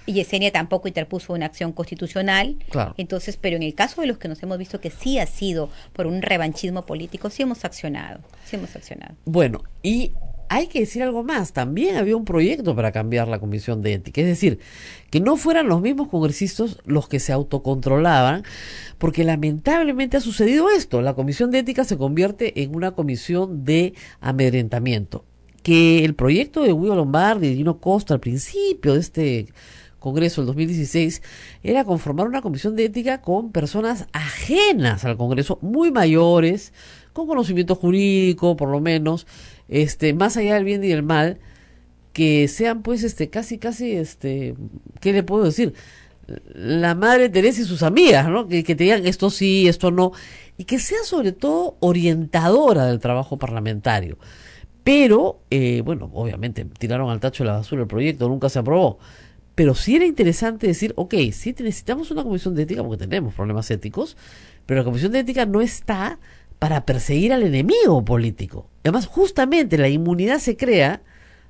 Y Yesenia tampoco interpuso una acción constitucional. Claro. Entonces, pero en el caso de los que nos hemos visto que sí ha sido por un revanchismo político, sí hemos accionado. Bueno, y hay que decir algo más. También había un proyecto para cambiar la comisión de ética. Es decir, que no fueran los mismos congresistas los que se autocontrolaban, porque lamentablemente ha sucedido esto. La comisión de ética se convierte en una comisión de amedrentamiento. Que el proyecto de Guido Lombardi y Gino Costa al principio de este Congreso, el 2016, era conformar una comisión de ética con personas ajenas al Congreso, muy mayores, con conocimiento jurídico, por lo menos, más allá del bien y del mal, que sean pues casi, ¿qué le puedo decir? La Madre Teresa y sus amigas, ¿no? Que te digan esto sí, esto no, y que sea sobre todo orientadora del trabajo parlamentario. Pero, bueno, obviamente tiraron al tacho de la basura el proyecto, nunca se aprobó. Pero sí era interesante decir, ok, sí necesitamos una comisión de ética porque tenemos problemas éticos, pero la comisión de ética no está para perseguir al enemigo político. Además, justamente la inmunidad se crea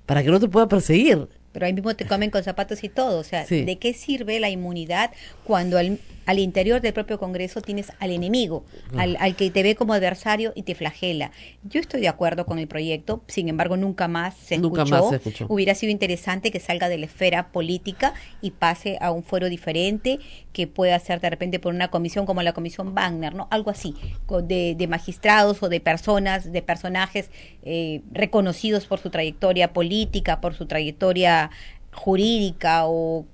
para que no te pueda perseguir. Pero ahí mismo te comen con zapatos y todo. O sea, Sí. ¿de qué sirve la inmunidad cuando al interior del propio Congreso tienes al enemigo, al que te ve como adversario y te flagela? Yo estoy de acuerdo con el proyecto, sin embargo, nunca más se escuchó. Hubiera sido interesante que salga de la esfera política y pase a un fuero diferente, que pueda ser de repente por una comisión como la Comisión Wagner, ¿no? Algo así, de magistrados o de personas, de personajes reconocidos por su trayectoria política, por su trayectoria jurídica o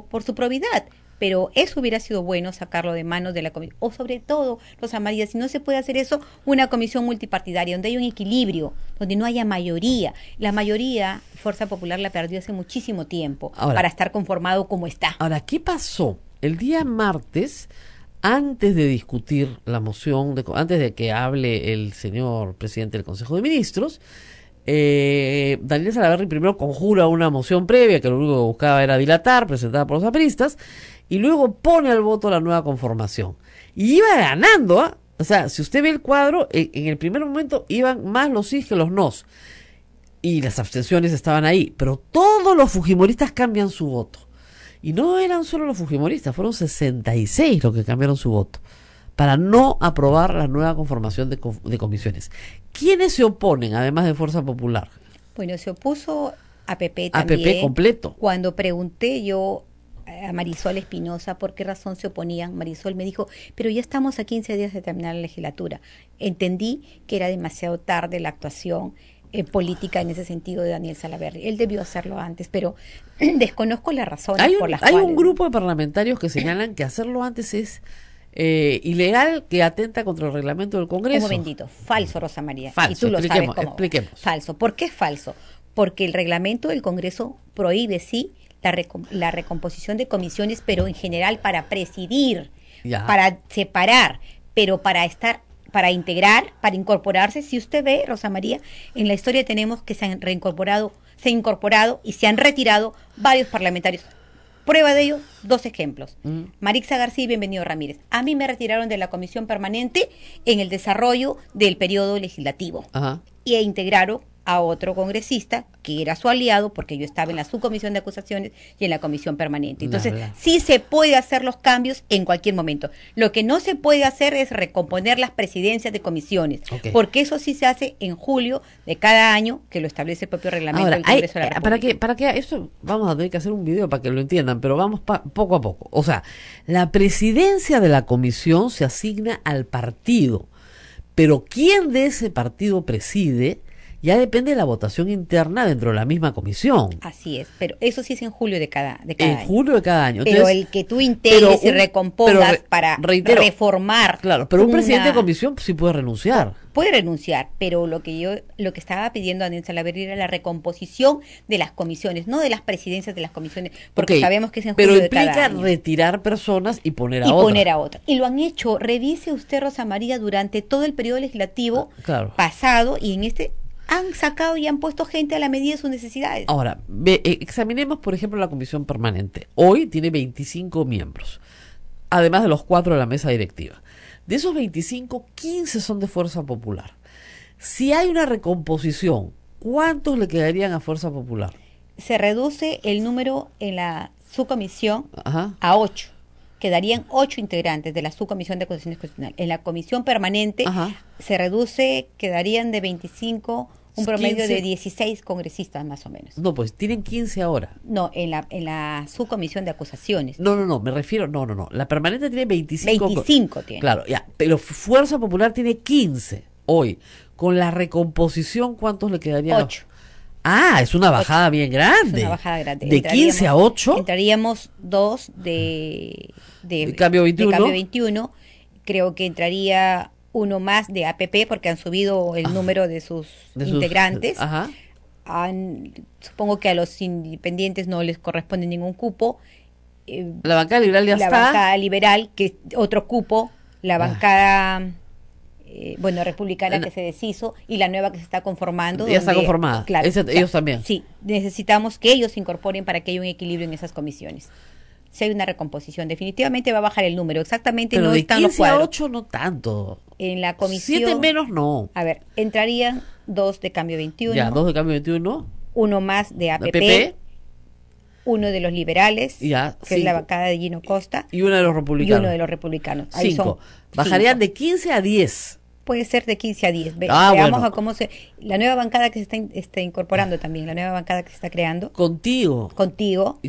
por su probidad. Pero eso hubiera sido bueno sacarlo de manos de la comisión. O sobre todo, Rosa María, si no se puede hacer eso, una comisión multipartidaria, donde hay un equilibrio, donde no haya mayoría. La mayoría, Fuerza Popular la perdió hace muchísimo tiempo para estar conformado como está. Ahora, ¿qué pasó? El día martes, antes de discutir la moción, antes de que hable el señor presidente del Consejo de Ministros, Daniel Salaverry primero conjura una moción previa que lo único que buscaba era dilatar, presentada por los apristas, y luego pone al voto la nueva conformación. Y iba ganando, ¿ah? O sea, si usted ve el cuadro, en el primer momento iban más los sí que los nos. Y las abstenciones estaban ahí. Pero todos los fujimoristas cambian su voto. Y no eran solo los fujimoristas, fueron 66 los que cambiaron su voto para no aprobar la nueva conformación de comisiones. ¿Quiénes se oponen, además de Fuerza Popular? Bueno, se opuso APP también. APP completo. Cuando pregunté yo a Marisol Espinosa por qué razón se oponían, Marisol me dijo, pero ya estamos a 15 días de terminar la legislatura. Entendí que era demasiado tarde la actuación política en ese sentido de Daniel Salaverry. Él debió hacerlo antes, pero desconozco las razones por las cuales. Hay un grupo de parlamentarios que señalan que hacerlo antes es ilegal que atenta contra el reglamento del Congreso. Un momentito, falso, Rosa María. Falso, y tú lo sabes cómo. expliquemos. Falso. ¿Por qué es falso? Porque el reglamento del Congreso prohíbe, sí, la recomposición de comisiones, pero en general para presidir, Ya. para separar, pero para integrar, para incorporarse. Si usted ve, Rosa María, en la historia tenemos que se han incorporado y se han retirado varios parlamentarios. Prueba de ello, 2 ejemplos. Marixa García y Bienvenido Ramírez. A mí me retiraron de la comisión permanente en el desarrollo del periodo legislativo. Ajá. E integraron a otro congresista que era su aliado, porque yo estaba en la subcomisión de acusaciones y en la comisión permanente. Entonces, sí se puede hacer los cambios en cualquier momento. Lo que no se puede hacer es recomponer las presidencias de comisiones, porque eso sí se hace en julio de cada año, que lo establece el propio reglamento del Congreso de la República. Para que eso vamos a tener que hacer un video para que lo entiendan, pero vamos poco a poco. O sea, la presidencia de la comisión se asigna al partido, pero quién de ese partido preside ya depende de la votación interna dentro de la misma comisión. Así es, pero eso sí es en julio de cada año. En julio de cada año. Pero entonces, el que tú integres y recompongas para reformar. Claro, pero un presidente de comisión sí puede renunciar. Puede renunciar, pero lo que estaba pidiendo a Daniel Salaverry era la recomposición de las comisiones, no de las presidencias de las comisiones, porque sabemos que es en julio de cada año. Pero implica retirar personas y poner a otra. Y lo han hecho. Revise usted, Rosa María, durante todo el periodo legislativo pasado, y en este han sacado y han puesto gente a la medida de sus necesidades. Ahora, examinemos, por ejemplo, la comisión permanente. Hoy tiene 25 miembros, además de los 4 de la mesa directiva. De esos 25, 15 son de Fuerza Popular. Si hay una recomposición, ¿cuántos le quedarían a Fuerza Popular? Se reduce el número en la subcomisión a 8. Quedarían 8 integrantes de la subcomisión de acusaciones constitucionales. En la comisión permanente se reduce, quedarían de 25, un promedio 15. de 16 congresistas más o menos. No, pues tienen 15 ahora. No, en la subcomisión de acusaciones. No, me refiero, no. La permanente tiene 25. 25 tiene. Claro, ya, pero Fuerza Popular tiene 15 hoy. Con la recomposición, ¿cuántos le quedarían? 8. Ah, es una bajada bien grande. Es una bajada grande. De 15 a 8. Entraríamos 2 de Cambio 21. De Cambio 21. Creo que entraría uno más de APP, porque han subido el número de sus integrantes. Supongo que a los independientes no les corresponde ningún cupo. La bancada liberal ya está. La bancada liberal, que es otro cupo. La bancada republicana, que se deshizo, y la nueva que se está conformando. Ya está conformada. Claro, ellos también. Sí, necesitamos que ellos se incorporen para que haya un equilibrio en esas comisiones. Si hay una recomposición, definitivamente va a bajar el número. Exactamente, pero no están los cuadros. Pero de 15 a 8 no tanto. En la comisión 7 menos no. A ver, entrarían 2 de Cambio 21. Ya, 2 de Cambio 21. Uno más de APP. Uno de los liberales, ya, que es la bancada de Gino Costa. Y uno de los republicanos. Ahí 5. Bajarían de 15 a 10. Puede ser de 15 a 10. Veamos a cómo la nueva bancada que se está incorporando también, la nueva bancada que se está creando. Contigo.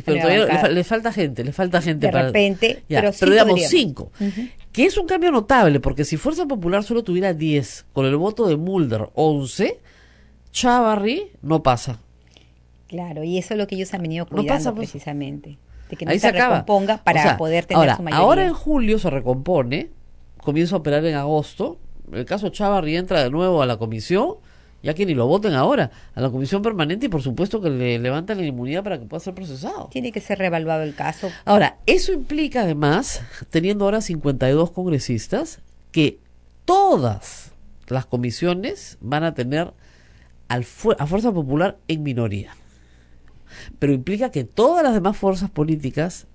Pero todavía le falta gente. De repente, pero digamos 5. Que es un cambio notable, porque si Fuerza Popular solo tuviera 10, con el voto de Mulder 11, Chávarri no pasa. Claro, y eso es lo que ellos han venido cuidando precisamente. De que no se recomponga para poder tener su mayoría. Ahora en julio se recompone, comienza a operar en agosto. El caso Chávarri entra de nuevo a la comisión, ya que ni lo voten ahora, a la comisión permanente, y por supuesto que le levantan la inmunidad para que pueda ser procesado. Tiene que ser reevaluado el caso. Ahora, eso implica además, teniendo ahora 52 congresistas, que todas las comisiones van a tener a Fuerza Popular en minoría. Pero implica que todas las demás fuerzas políticas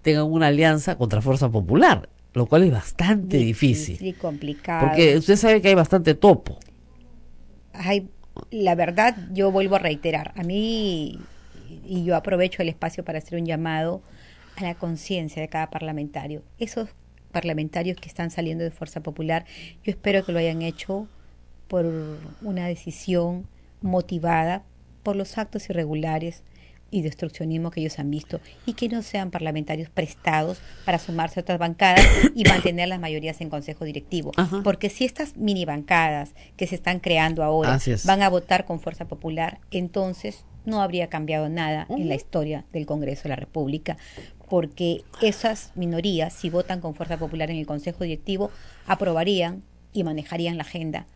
tengan una alianza contra Fuerza Popular, lo cual es bastante difícil. Y complicado. Porque usted sabe que hay bastante topo. La verdad, yo vuelvo a reiterar, a mí, y yo aprovecho el espacio para hacer un llamado a la conciencia de cada parlamentario. Esos parlamentarios que están saliendo de Fuerza Popular, yo espero que lo hayan hecho por una decisión motivada por los actos irregulares y de obstruccionismo que ellos han visto, y que no sean parlamentarios prestados para sumarse a otras bancadas y mantener las mayorías en consejo directivo. Porque si estas mini bancadas que se están creando ahora van a votar con Fuerza Popular, entonces no habría cambiado nada en la historia del Congreso de la República, porque esas minorías, si votan con fuerza popular en el Consejo Directivo, aprobarían y manejarían la agenda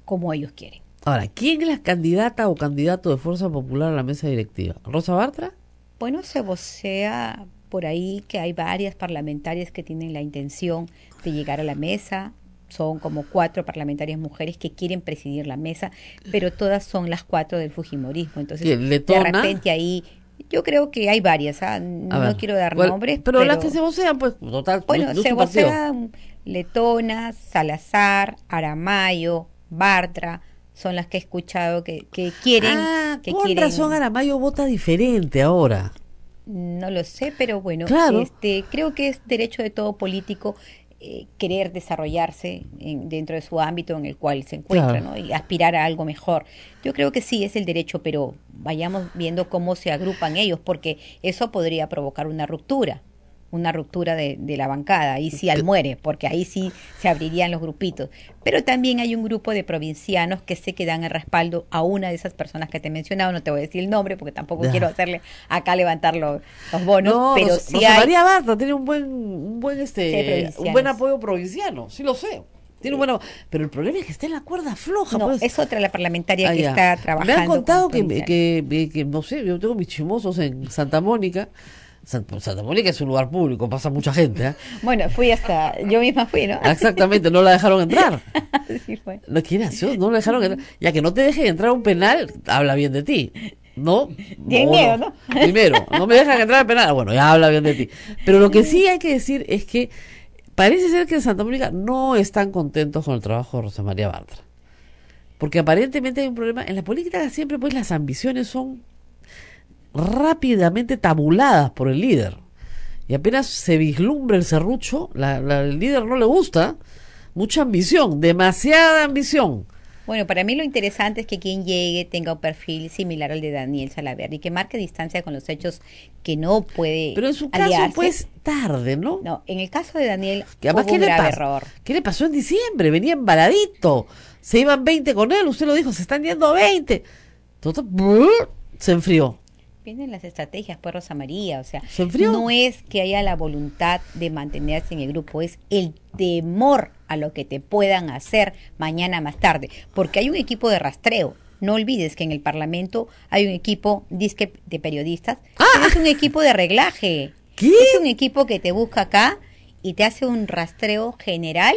como ellos quieren. Ahora, ¿quién es la candidata o candidato de Fuerza Popular a la mesa directiva? ¿Rosa Bartra? Bueno, se vocea por ahí que hay varias parlamentarias que tienen la intención de llegar a la mesa. Son como 4 parlamentarias mujeres que quieren presidir la mesa, pero todas son las 4 del fujimorismo. Entonces, de repente ahí, yo creo que hay varias, no quiero dar nombres. Pero las que se vocean, pues, total. Bueno, se vocean Letona, Salazar, Aramayo, Bartra, son las que he escuchado que quieren. Con razón Aramayo vota diferente ahora. No lo sé, pero bueno, claro. Creo que es derecho de todo político querer desarrollarse dentro de su ámbito en el cual se encuentra, claro, ¿no? Y aspirar a algo mejor. Yo creo que sí es el derecho, pero vayamos viendo cómo se agrupan ellos, porque eso podría provocar una ruptura de la bancada, y sí al muere, porque ahí sí se abrirían los grupitos. Pero también hay un grupo de provincianos que sé que dan el respaldo a una de esas personas que te he mencionado, no te voy a decir el nombre porque tampoco quiero hacerle acá levantar los bonos, no, pero sí hay... María Bartra tiene un buen apoyo provinciano, sí lo sé. Tiene pero el problema es que está en la cuerda floja. No, pues. es otra la parlamentaria que está trabajando. Me han contado que no sé, yo tengo mis chimosos en Santa Mónica. Santa Mónica es un lugar público, pasa mucha gente. ¿Eh? Bueno, yo misma fui, ¿no? Exactamente, no la dejaron entrar. Sí fue. ¿Quién nació? No la dejaron entrar. Ya que no te dejen entrar a un penal, habla bien de ti. ¿No? Tiene miedo, ¿no? Primero, no me dejan entrar al penal, bueno, ya habla bien de ti. Pero lo que sí hay que decir es que parece ser que en Santa Mónica no están contentos con el trabajo de Rosa María Bartra. Porque aparentemente hay un problema. En la política siempre pues las ambiciones son rápidamente tabuladas por el líder. Y apenas se vislumbra el serrucho, el líder no le gusta. Mucha ambición, demasiada ambición. Bueno, para mí lo interesante es que quien llegue tenga un perfil similar al de Daniel Salaverry y que marque distancia con los hechos, que no puede Pero en su aliarse. caso, pues, tarde, ¿no? No, en el caso de Daniel, además, hubo un grave error. ¿Qué le pasó en diciembre? Venía embaladito. Se iban 20 con él, usted lo dijo, se están yendo 20. Todo se enfrió. Vienen las estrategias, pues, Rosa María, o sea, ¿se enfrió? No es que haya la voluntad de mantenerse en el grupo, es el temor a lo que te puedan hacer mañana más tarde, porque hay un equipo de rastreo. No olvides que en el Parlamento hay un equipo disque de periodistas, es un equipo de arreglaje. ¿Qué? Es un equipo que te busca acá y te hace un rastreo general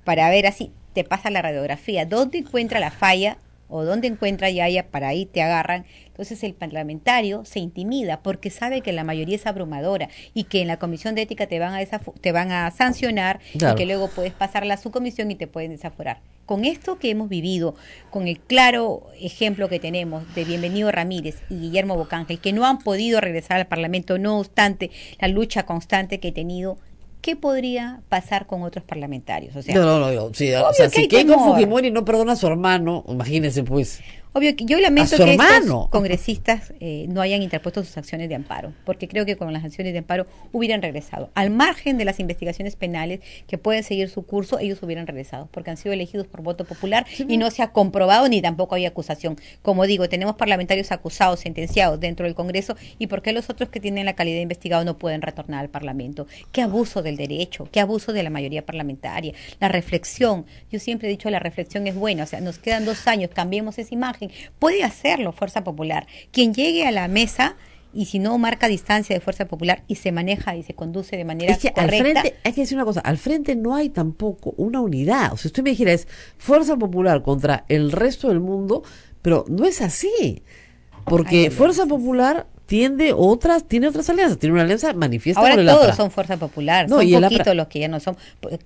para ver, así te pasa la radiografía, dónde encuentra la falla o dónde encuentra Yaya, para ahí te agarran. Entonces el parlamentario se intimida porque sabe que la mayoría es abrumadora y que en la comisión de ética te van a sancionar, claro, y que luego puedes pasarla a su comisión y te pueden desaforar. Con esto que hemos vivido, con el claro ejemplo que tenemos de Bienvenido Ramírez y Guillermo Bocángel, que no han podido regresar al Parlamento, no obstante la lucha constante que he tenido, ¿qué podría pasar con otros parlamentarios? O sea, sí, o sea, si Keiko Fujimori no perdona a su hermano, imagínense pues. Obvio que yo lamento que estos congresistas no hayan interpuesto sus acciones de amparo, porque creo que con las acciones de amparo hubieran regresado. Al margen de las investigaciones penales que pueden seguir su curso, ellos hubieran regresado, porque han sido elegidos por voto popular, sí, y no se ha comprobado ni tampoco hay acusación. Como digo, tenemos parlamentarios acusados, sentenciados dentro del Congreso, y ¿por qué los otros que tienen la calidad de investigado no pueden retornar al Parlamento? Qué abuso del derecho, qué abuso de la mayoría parlamentaria. La reflexión, yo siempre he dicho, la reflexión es buena, o sea, nos quedan 2 años, cambiemos esa imagen. Puede hacerlo Fuerza Popular. Quien llegue a la mesa y si no marca distancia de Fuerza Popular y se maneja y se conduce de manera correcta. Al frente, hay que decir una cosa, al frente no hay tampoco una unidad. O sea, usted me dijera, es Fuerza Popular contra el resto del mundo, pero no es así. Porque Fuerza Popular tiene otras alianzas, tiene una alianza manifiesta. Ahora con el todos APRA. son Fuerza Popular, son poquitos los que ya no son,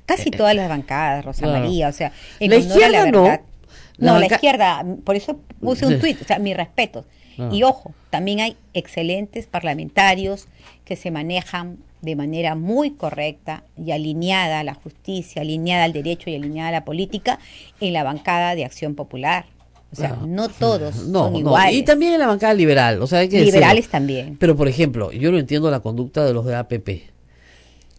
casi todas las bancadas, Rosa María, o sea, en la izquierda la la izquierda, por eso puse un tuit, o sea, mi respeto. Y ojo, también hay excelentes parlamentarios que se manejan de manera muy correcta y alineada a la justicia, alineada al derecho y alineada a la política en la bancada de Acción Popular. O sea, no todos son iguales. Y también en la bancada liberal, o sea, hay que liberales decirlo. También. Pero, por ejemplo, yo no entiendo la conducta de los de APP.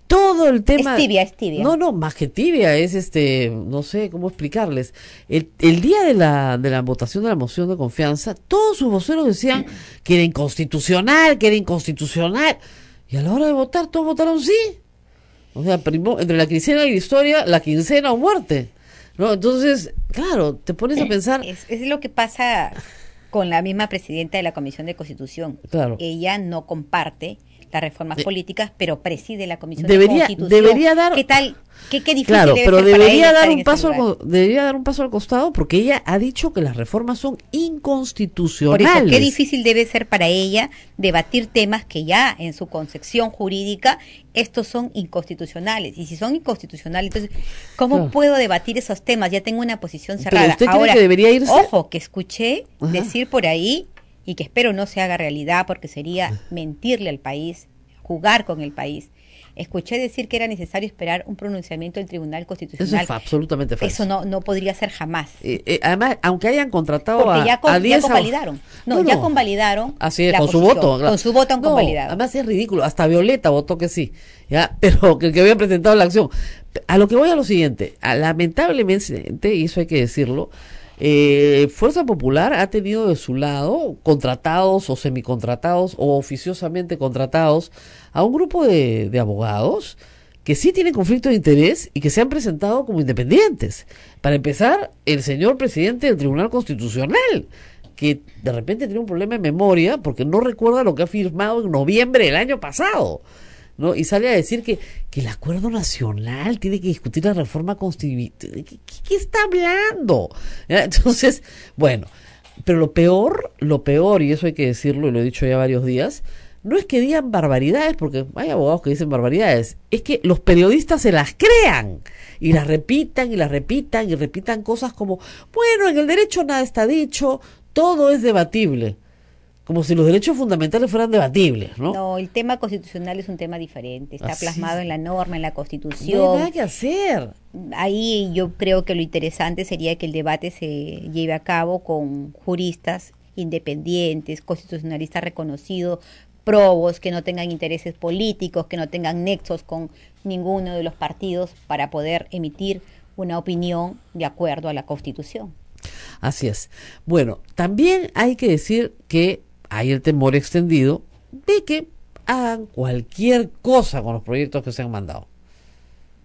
todo el tema... Es tibia. No, más que tibia, es no sé cómo explicarles. El día de la votación de la moción de confianza, todos sus voceros decían que era inconstitucional, y a la hora de votar, todos votaron sí. O sea, primó, entre la quincena y la historia, la quincena o muerte, ¿no? Entonces, claro, te pones a pensar... Es lo que pasa con la misma presidenta de la Comisión de Constitución. Claro. Ella no comparte las reformas políticas, pero preside la Comisión de Constitución. Debería dar... ¿Qué tal? Qué difícil claro, debe pero ser para debería ella dar estar un en paso ese lugar. debería dar un paso al costado, porque ella ha dicho que las reformas son Por inconstitucionales. eso, qué difícil debe ser para ella debatir temas que ya en su concepción jurídica estos son inconstitucionales. Y si son inconstitucionales, entonces, ¿cómo Claro. puedo debatir esos temas? Ya tengo una posición Pero cerrada. ¿usted cree Ahora, que debería irse? ojo, que escuché Ajá. decir por ahí, y que espero no se haga realidad, porque sería mentirle al país, jugar con el país. Escuché decir que era necesario esperar un pronunciamiento del Tribunal Eso Constitucional. es absolutamente falso. Eso no podría ser jamás. Además, aunque hayan contratado Porque ya a 10 convalidaron. Ya convalidaron. Así es, la con su posición. voto. Con su voto han convalidado. Además es ridículo. Hasta Violeta votó que sí. ¿Ya? Pero que el que había presentado la acción. A lo que voy a lo siguiente. Lamentablemente, y eso hay que decirlo, Fuerza Popular ha tenido de su lado contratados o semicontratados o oficiosamente contratados a un grupo de abogados que sí tienen conflicto de interés y que se han presentado como independientes. Para empezar, el señor presidente del Tribunal Constitucional, que de repente tiene un problema de memoria porque no recuerda lo que ha firmado en noviembre del año pasado, ¿no? Y sale a decir que el acuerdo nacional tiene que discutir la reforma constitucional. ¿Qué está hablando? ¿Ya? Entonces, bueno, pero lo peor, y eso hay que decirlo, y lo he dicho ya varios días, no es que digan barbaridades, porque hay abogados que dicen barbaridades, es que los periodistas se las crean y las repitan y las repitan y repitan cosas como, bueno, en el derecho nada está dicho, todo es debatible. Como si los derechos fundamentales fueran debatibles, ¿no? No, el tema constitucional es un tema diferente. Está Así plasmado es. en la norma, en la No Constitución. hay nada que hacer. Ahí yo creo que lo interesante sería que el debate se lleve a cabo con juristas independientes, constitucionalistas reconocidos, probos, que no tengan intereses políticos, que no tengan nexos con ninguno de los partidos para poder emitir una opinión de acuerdo a la Constitución. Así es. Bueno, también hay que decir que hay el temor extendido de que hagan cualquier cosa con los proyectos que se han mandado.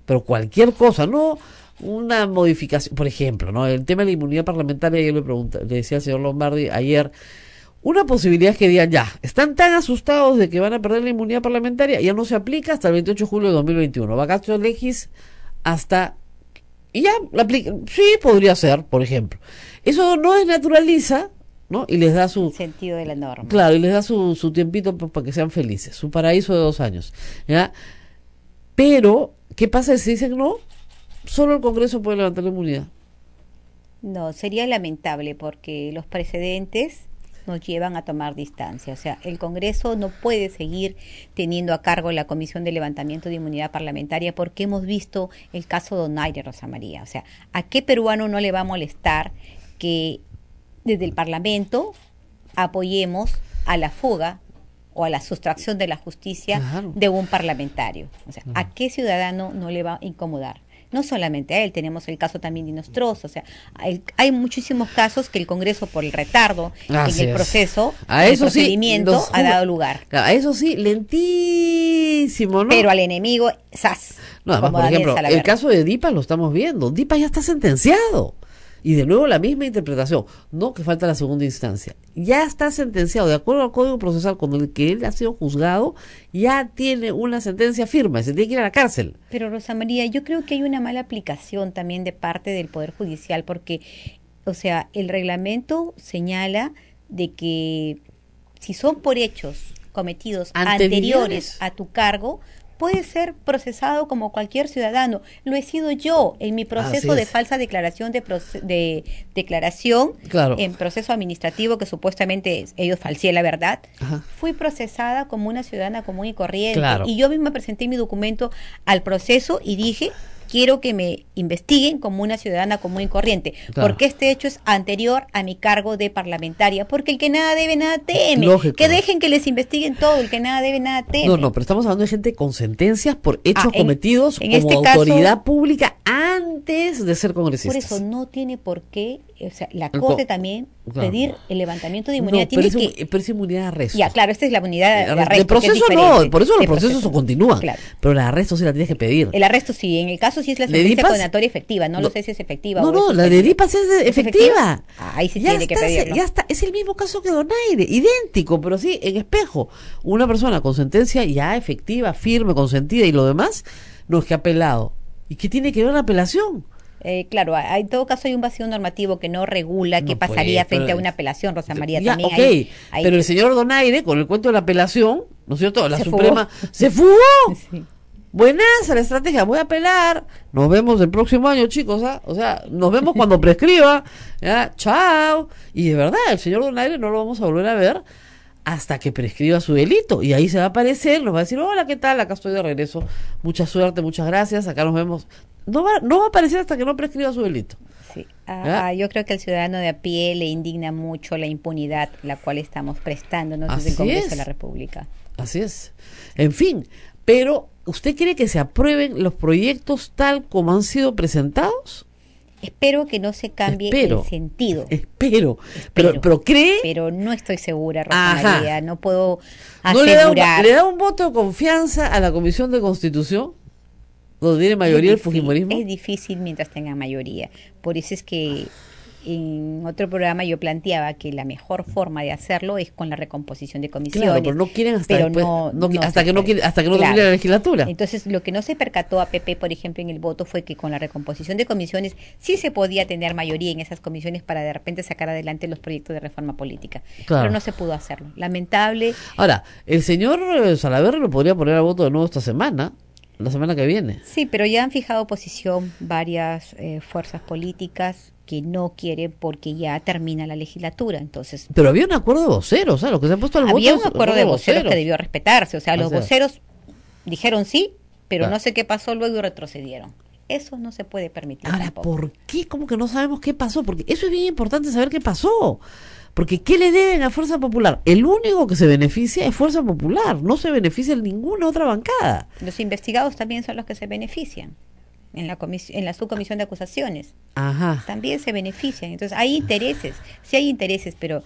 Pero cualquier cosa, no una modificación. Por ejemplo, ¿no? El tema de la inmunidad parlamentaria, yo le decía al señor Lombardi ayer, una posibilidad es que digan, ya, están tan asustados de que van a perder la inmunidad parlamentaria, ya no se aplica hasta el 28 de julio de 2021. Vacatio legis hasta... Y ya la aplica. Sí, podría ser, por ejemplo. Eso no desnaturaliza, ¿no? Y les da su... El sentido de la norma. Claro, y les da su tiempito para que sean felices. Su paraíso de 2 años. ¿Ya? Pero, ¿qué pasa si dicen no? Solo el Congreso puede levantar la inmunidad. No, sería lamentable porque los precedentes nos llevan a tomar distancia. O sea, el Congreso no puede seguir teniendo a cargo la Comisión de Levantamiento de Inmunidad Parlamentaria porque hemos visto el caso Donaire, Rosa María. O sea, ¿a qué peruano no le va a molestar que desde el Parlamento apoyemos a la fuga o a la sustracción de la justicia Claro. de un parlamentario? O sea, ¿a qué ciudadano no le va a incomodar? No solamente a él, tenemos el caso también de Nostroza, o sea, hay muchísimos casos que el Congreso, por el retardo Así en el es. proceso, A el eso sí, procedimiento, ha dado lugar. A eso sí, lentísimo, ¿no? Pero al enemigo, ¡zas! No, además, Como por Daniel ejemplo, Salaverry. el caso de Dipa lo estamos viendo. Dipa ya está sentenciado. Y de nuevo la misma interpretación. No que falta la segunda instancia. Ya está sentenciado. De acuerdo al Código Procesal con el que él ha sido juzgado, ya tiene una sentencia firme. Se tiene que ir a la cárcel. Pero Rosa María, yo creo que hay una mala aplicación también de parte del Poder Judicial porque, o sea, el reglamento señala de que si son por hechos cometidos anteriores a tu cargo, puede ser procesado como cualquier ciudadano. Lo he sido yo en mi proceso de falsa declaración de declaración Claro. en proceso administrativo que supuestamente ellos falseé la verdad. Ajá. Fui procesada como una ciudadana común y corriente. Claro. Y yo misma presenté mi documento al proceso y dije quiero que me investiguen como una ciudadana común y corriente, Claro. porque este hecho es anterior a mi cargo de parlamentaria, porque el que nada debe, nada teme. Lógico. Que dejen que les investiguen todo, el que nada debe, nada teme. No, pero estamos hablando de gente con sentencias por hechos Ah, cometidos en como este caso- autoridad pública antes de ser congresistas. Por eso no tiene por qué, o sea, la El Corte co- también claro. pedir el levantamiento de No, inmunidad. pero, Tiene pero es inmunidad de arresto. Ya, claro, esta es la unidad de arresto. de que es proceso diferente. no, por eso los De procesos proceso. continúan. Claro. Pero la de arresto sí la tienes que pedir. El arresto sí, en el caso sí es la ¿De sentencia DIPAS? condenatoria efectiva, no, No. lo sé si es efectiva No, o no, es la de suspendida. DIPAS es ¿Es efectiva. Ahí sí Ya tiene que está, pedirlo. ya está, es el mismo caso que Donaire, idéntico, pero sí, en espejo. Una persona con sentencia ya efectiva, firme, consentida y lo demás, no es que ha apelado. ¿Y qué tiene que ver la apelación? Claro, en todo caso hay un vacío normativo que no regula qué No, pasaría pues, frente pero- a una apelación, Rosa María. Ya, También ok, hay- pero el señor Donaire, con el cuento de la apelación, ¿no es cierto? La Se Suprema fugó. se fugó. Sí. Buenaza la estrategia, voy a apelar. Nos vemos el próximo año, chicos. ¿Ah? O sea, nos vemos cuando prescriba. ¿Ya? Chao. Y de verdad, el señor Donaire no lo vamos a volver a ver hasta que prescriba su delito. Y ahí se va a aparecer, nos va a decir, hola, ¿qué tal? Acá estoy de regreso. Mucha suerte, muchas gracias. Acá nos vemos. No va a aparecer hasta que no prescriba su delito. Sí. ¿Ya? Yo creo que al ciudadano de a pie le indigna mucho la impunidad la cual estamos prestándonos desde el Así Congreso es. de la República. Así es. En fin, pero ¿usted cree que se aprueben los proyectos tal como han sido presentados? Espero que no se cambie Espero. el sentido. Espero. Espero. Pero cree... Pero no estoy segura, Rosa Ajá. María. No puedo ¿No asegurar. le da un voto de confianza a la Comisión de Constitución? ¿Donde tiene mayoría el Fujimorismo? Es difícil mientras tenga mayoría. Por eso es que en otro programa yo planteaba que la mejor forma de hacerlo es con la recomposición de comisiones. Claro, pero no quieren hasta pero después, hasta se que no puede. termine Claro. la legislatura. Entonces, lo que no se percató a PP, por ejemplo, en el voto fue que con la recomposición de comisiones sí se podía tener mayoría en esas comisiones para de repente sacar adelante los proyectos de reforma política. Claro. Pero no se pudo hacerlo. Lamentable. Ahora, el señor Salaverry lo podría poner a voto de nuevo esta semana, la semana que viene. Sí, pero ya han fijado posición varias fuerzas políticas que no quieren porque ya termina la legislatura. Entonces, Pero había un acuerdo de voceros, ¿sabes? Lo que se ha puesto al voto. había un es acuerdo de voceros que debió respetarse. O sea, los O sea, voceros dijeron sí, pero claro. no sé qué pasó luego y retrocedieron. Eso no se puede permitir Ahora, tampoco. ¿por qué? ¿Cómo que no sabemos qué pasó? Porque eso es bien importante saber qué pasó. Porque ¿qué le deben a Fuerza Popular? El único que se beneficia es Fuerza Popular. No se beneficia en ninguna otra bancada. Los investigados también son los que se benefician en la subcomisión de acusaciones. Ajá. También se benefician. Entonces, hay intereses, sí hay intereses, pero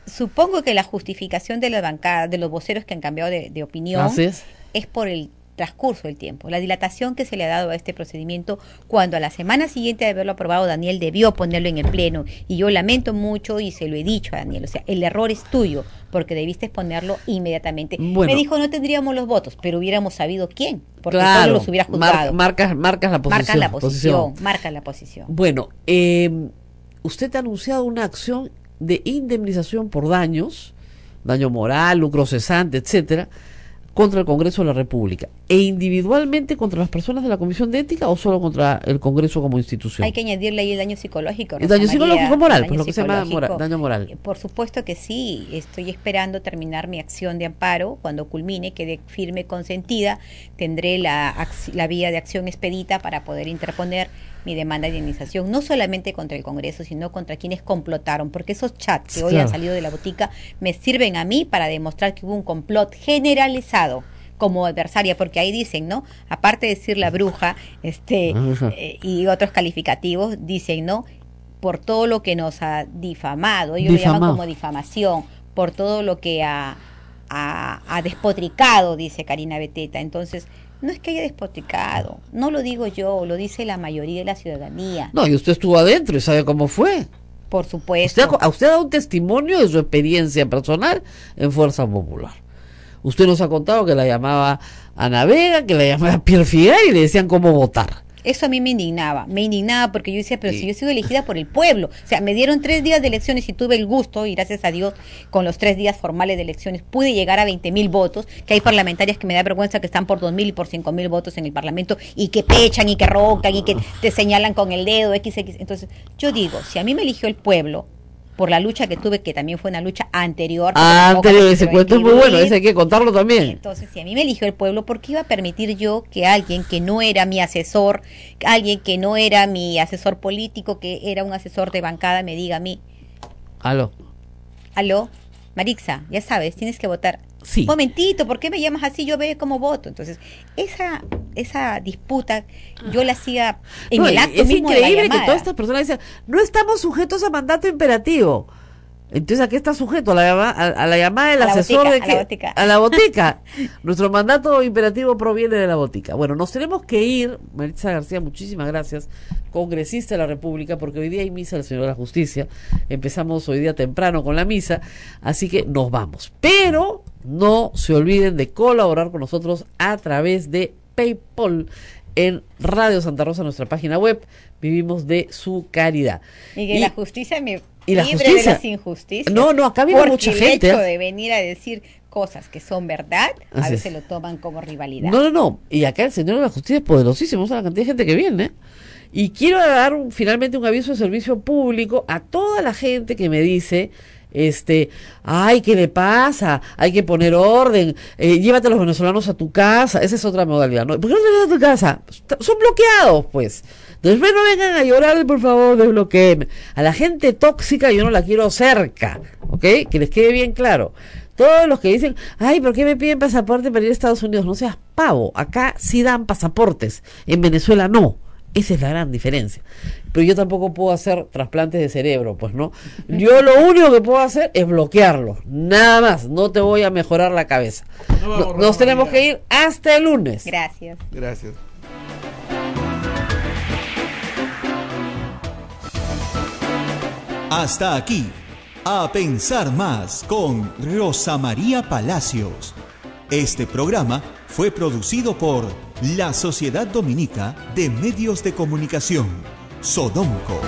supongo que la justificación de la bancada, de los voceros que han cambiado de opinión, Así es. por el transcurso del tiempo, la dilatación que se le ha dado a este procedimiento, cuando a la semana siguiente de haberlo aprobado, Daniel debió ponerlo en el pleno, y yo lamento mucho y se lo he dicho a Daniel, o sea, el error es tuyo, porque debiste ponerlo inmediatamente. Bueno. Me dijo, no tendríamos los votos, pero hubiéramos sabido quién, porque Claro. solo los hubiera juzgado. Marcas la posición. Marcan la posición, marcan la posición. Bueno, usted ha anunciado una acción de indemnización por daños, daño moral, lucro cesante, etcétera, contra el Congreso de la República. ¿E individualmente contra las personas de la Comisión de Ética o solo contra el Congreso como institución? Hay que añadirle ahí el daño psicológico. El Rosa daño María, psicológico moral, el pues lo que se llama psicológico. daño moral. Por supuesto que sí, estoy esperando terminar mi acción de amparo. Cuando culmine, quede firme, consentida, tendré la vía de acción expedita para poder interponer mi demanda de indemnización, no solamente contra el Congreso, sino contra quienes complotaron, porque esos chats que hoy Claro. han salido de la botica me sirven a mí para demostrar que hubo un complot generalizado como adversaria, porque ahí dicen, ¿no? Aparte de decir la bruja, Ajá. y otros calificativos, dicen, ¿no? Por todo lo que nos ha difamado, ellos lo llaman Difamado. como difamación, por todo lo que ha despotricado, dice Karina Beteta. Entonces, no es que haya despotricado, no lo digo yo, lo dice la mayoría de la ciudadanía, No, y usted estuvo adentro y sabe cómo fue. por supuesto. Usted ha dado un testimonio de su experiencia personal en Fuerza Popular. Usted nos ha contado que la llamaba Ana Vega, que la llamaba Pierre Figueroa y le decían cómo votar. Eso a mí me indignaba porque yo decía, pero si yo he sido elegida por el pueblo, o sea, me dieron 3 días de elecciones y tuve el gusto, y gracias a Dios, con los 3 días formales de elecciones, pude llegar a 20.000 votos, que hay parlamentarias que me da vergüenza que están por 2.000 y por 5.000 votos en el Parlamento, y que pechan y que roncan y que te señalan con el dedo, XX. Entonces, yo digo, si a mí me eligió el pueblo, por la lucha que tuve, que también fue una lucha anterior. Anterior, ese cuento es muy bueno, ese hay que contarlo también. Entonces, si a mí me eligió el pueblo, ¿por qué iba a permitir yo que alguien que no era mi asesor, alguien que no era mi asesor político, que era un asesor de bancada, me diga a mí? Aló, Marixa, ya sabes, tienes que votar. Sí. Momentito, ¿por qué me llamas así? Yo veo cómo voto. Entonces, esa disputa yo la hacía en el acto mismo de la llamada. Es increíble que todas estas personas dicen, no estamos sujetos a mandato imperativo. Entonces, ¿a qué está sujeto? A la llamada del asesor de qué? A la botica. Nuestro mandato imperativo proviene de la botica. Bueno, nos tenemos que ir. Maritza García, muchísimas gracias, congresista de la República, porque hoy día hay misa del Señor de la Justicia. Empezamos hoy día temprano con la misa, así que nos vamos. Pero no se olviden de colaborar con nosotros a través de PayPal en Radio Santa Rosa, nuestra página web. Vivimos de su caridad. Y que la justicia me y la libre justicia, de las injusticias. No, acá viene mucha gente. El hecho de venir a decir cosas que son verdad, a veces lo toman como rivalidad. No. Y acá el Señor de la Justicia es poderosísimo, o sea, la cantidad de gente que viene. Y quiero dar finalmente un aviso de servicio público a toda la gente que me dice, ay, ¿qué le pasa? Hay que poner orden, llévate a los venezolanos a tu casa. Esa es otra modalidad, ¿no? ¿Por qué no te llevas a tu casa? Son bloqueados, pues. Después no vengan a llorar, por favor, desbloqueen. A la gente tóxica yo no la quiero cerca, ¿ok? Que les quede bien claro. Todos los que dicen, ay, ¿por qué me piden pasaporte para ir a Estados Unidos? No seas pavo, acá sí dan pasaportes, en Venezuela no. Esa es la gran diferencia. Pero yo tampoco puedo hacer trasplantes de cerebro, pues, ¿no? Yo lo único que puedo hacer es bloquearlos, nada más. No te voy a mejorar la cabeza. Nos tenemos que ir hasta el lunes. Gracias. Hasta aquí, A Pensar Más con Rosa María Palacios. Este programa fue producido por la Sociedad Dominica de Medios de Comunicación, Sodomco.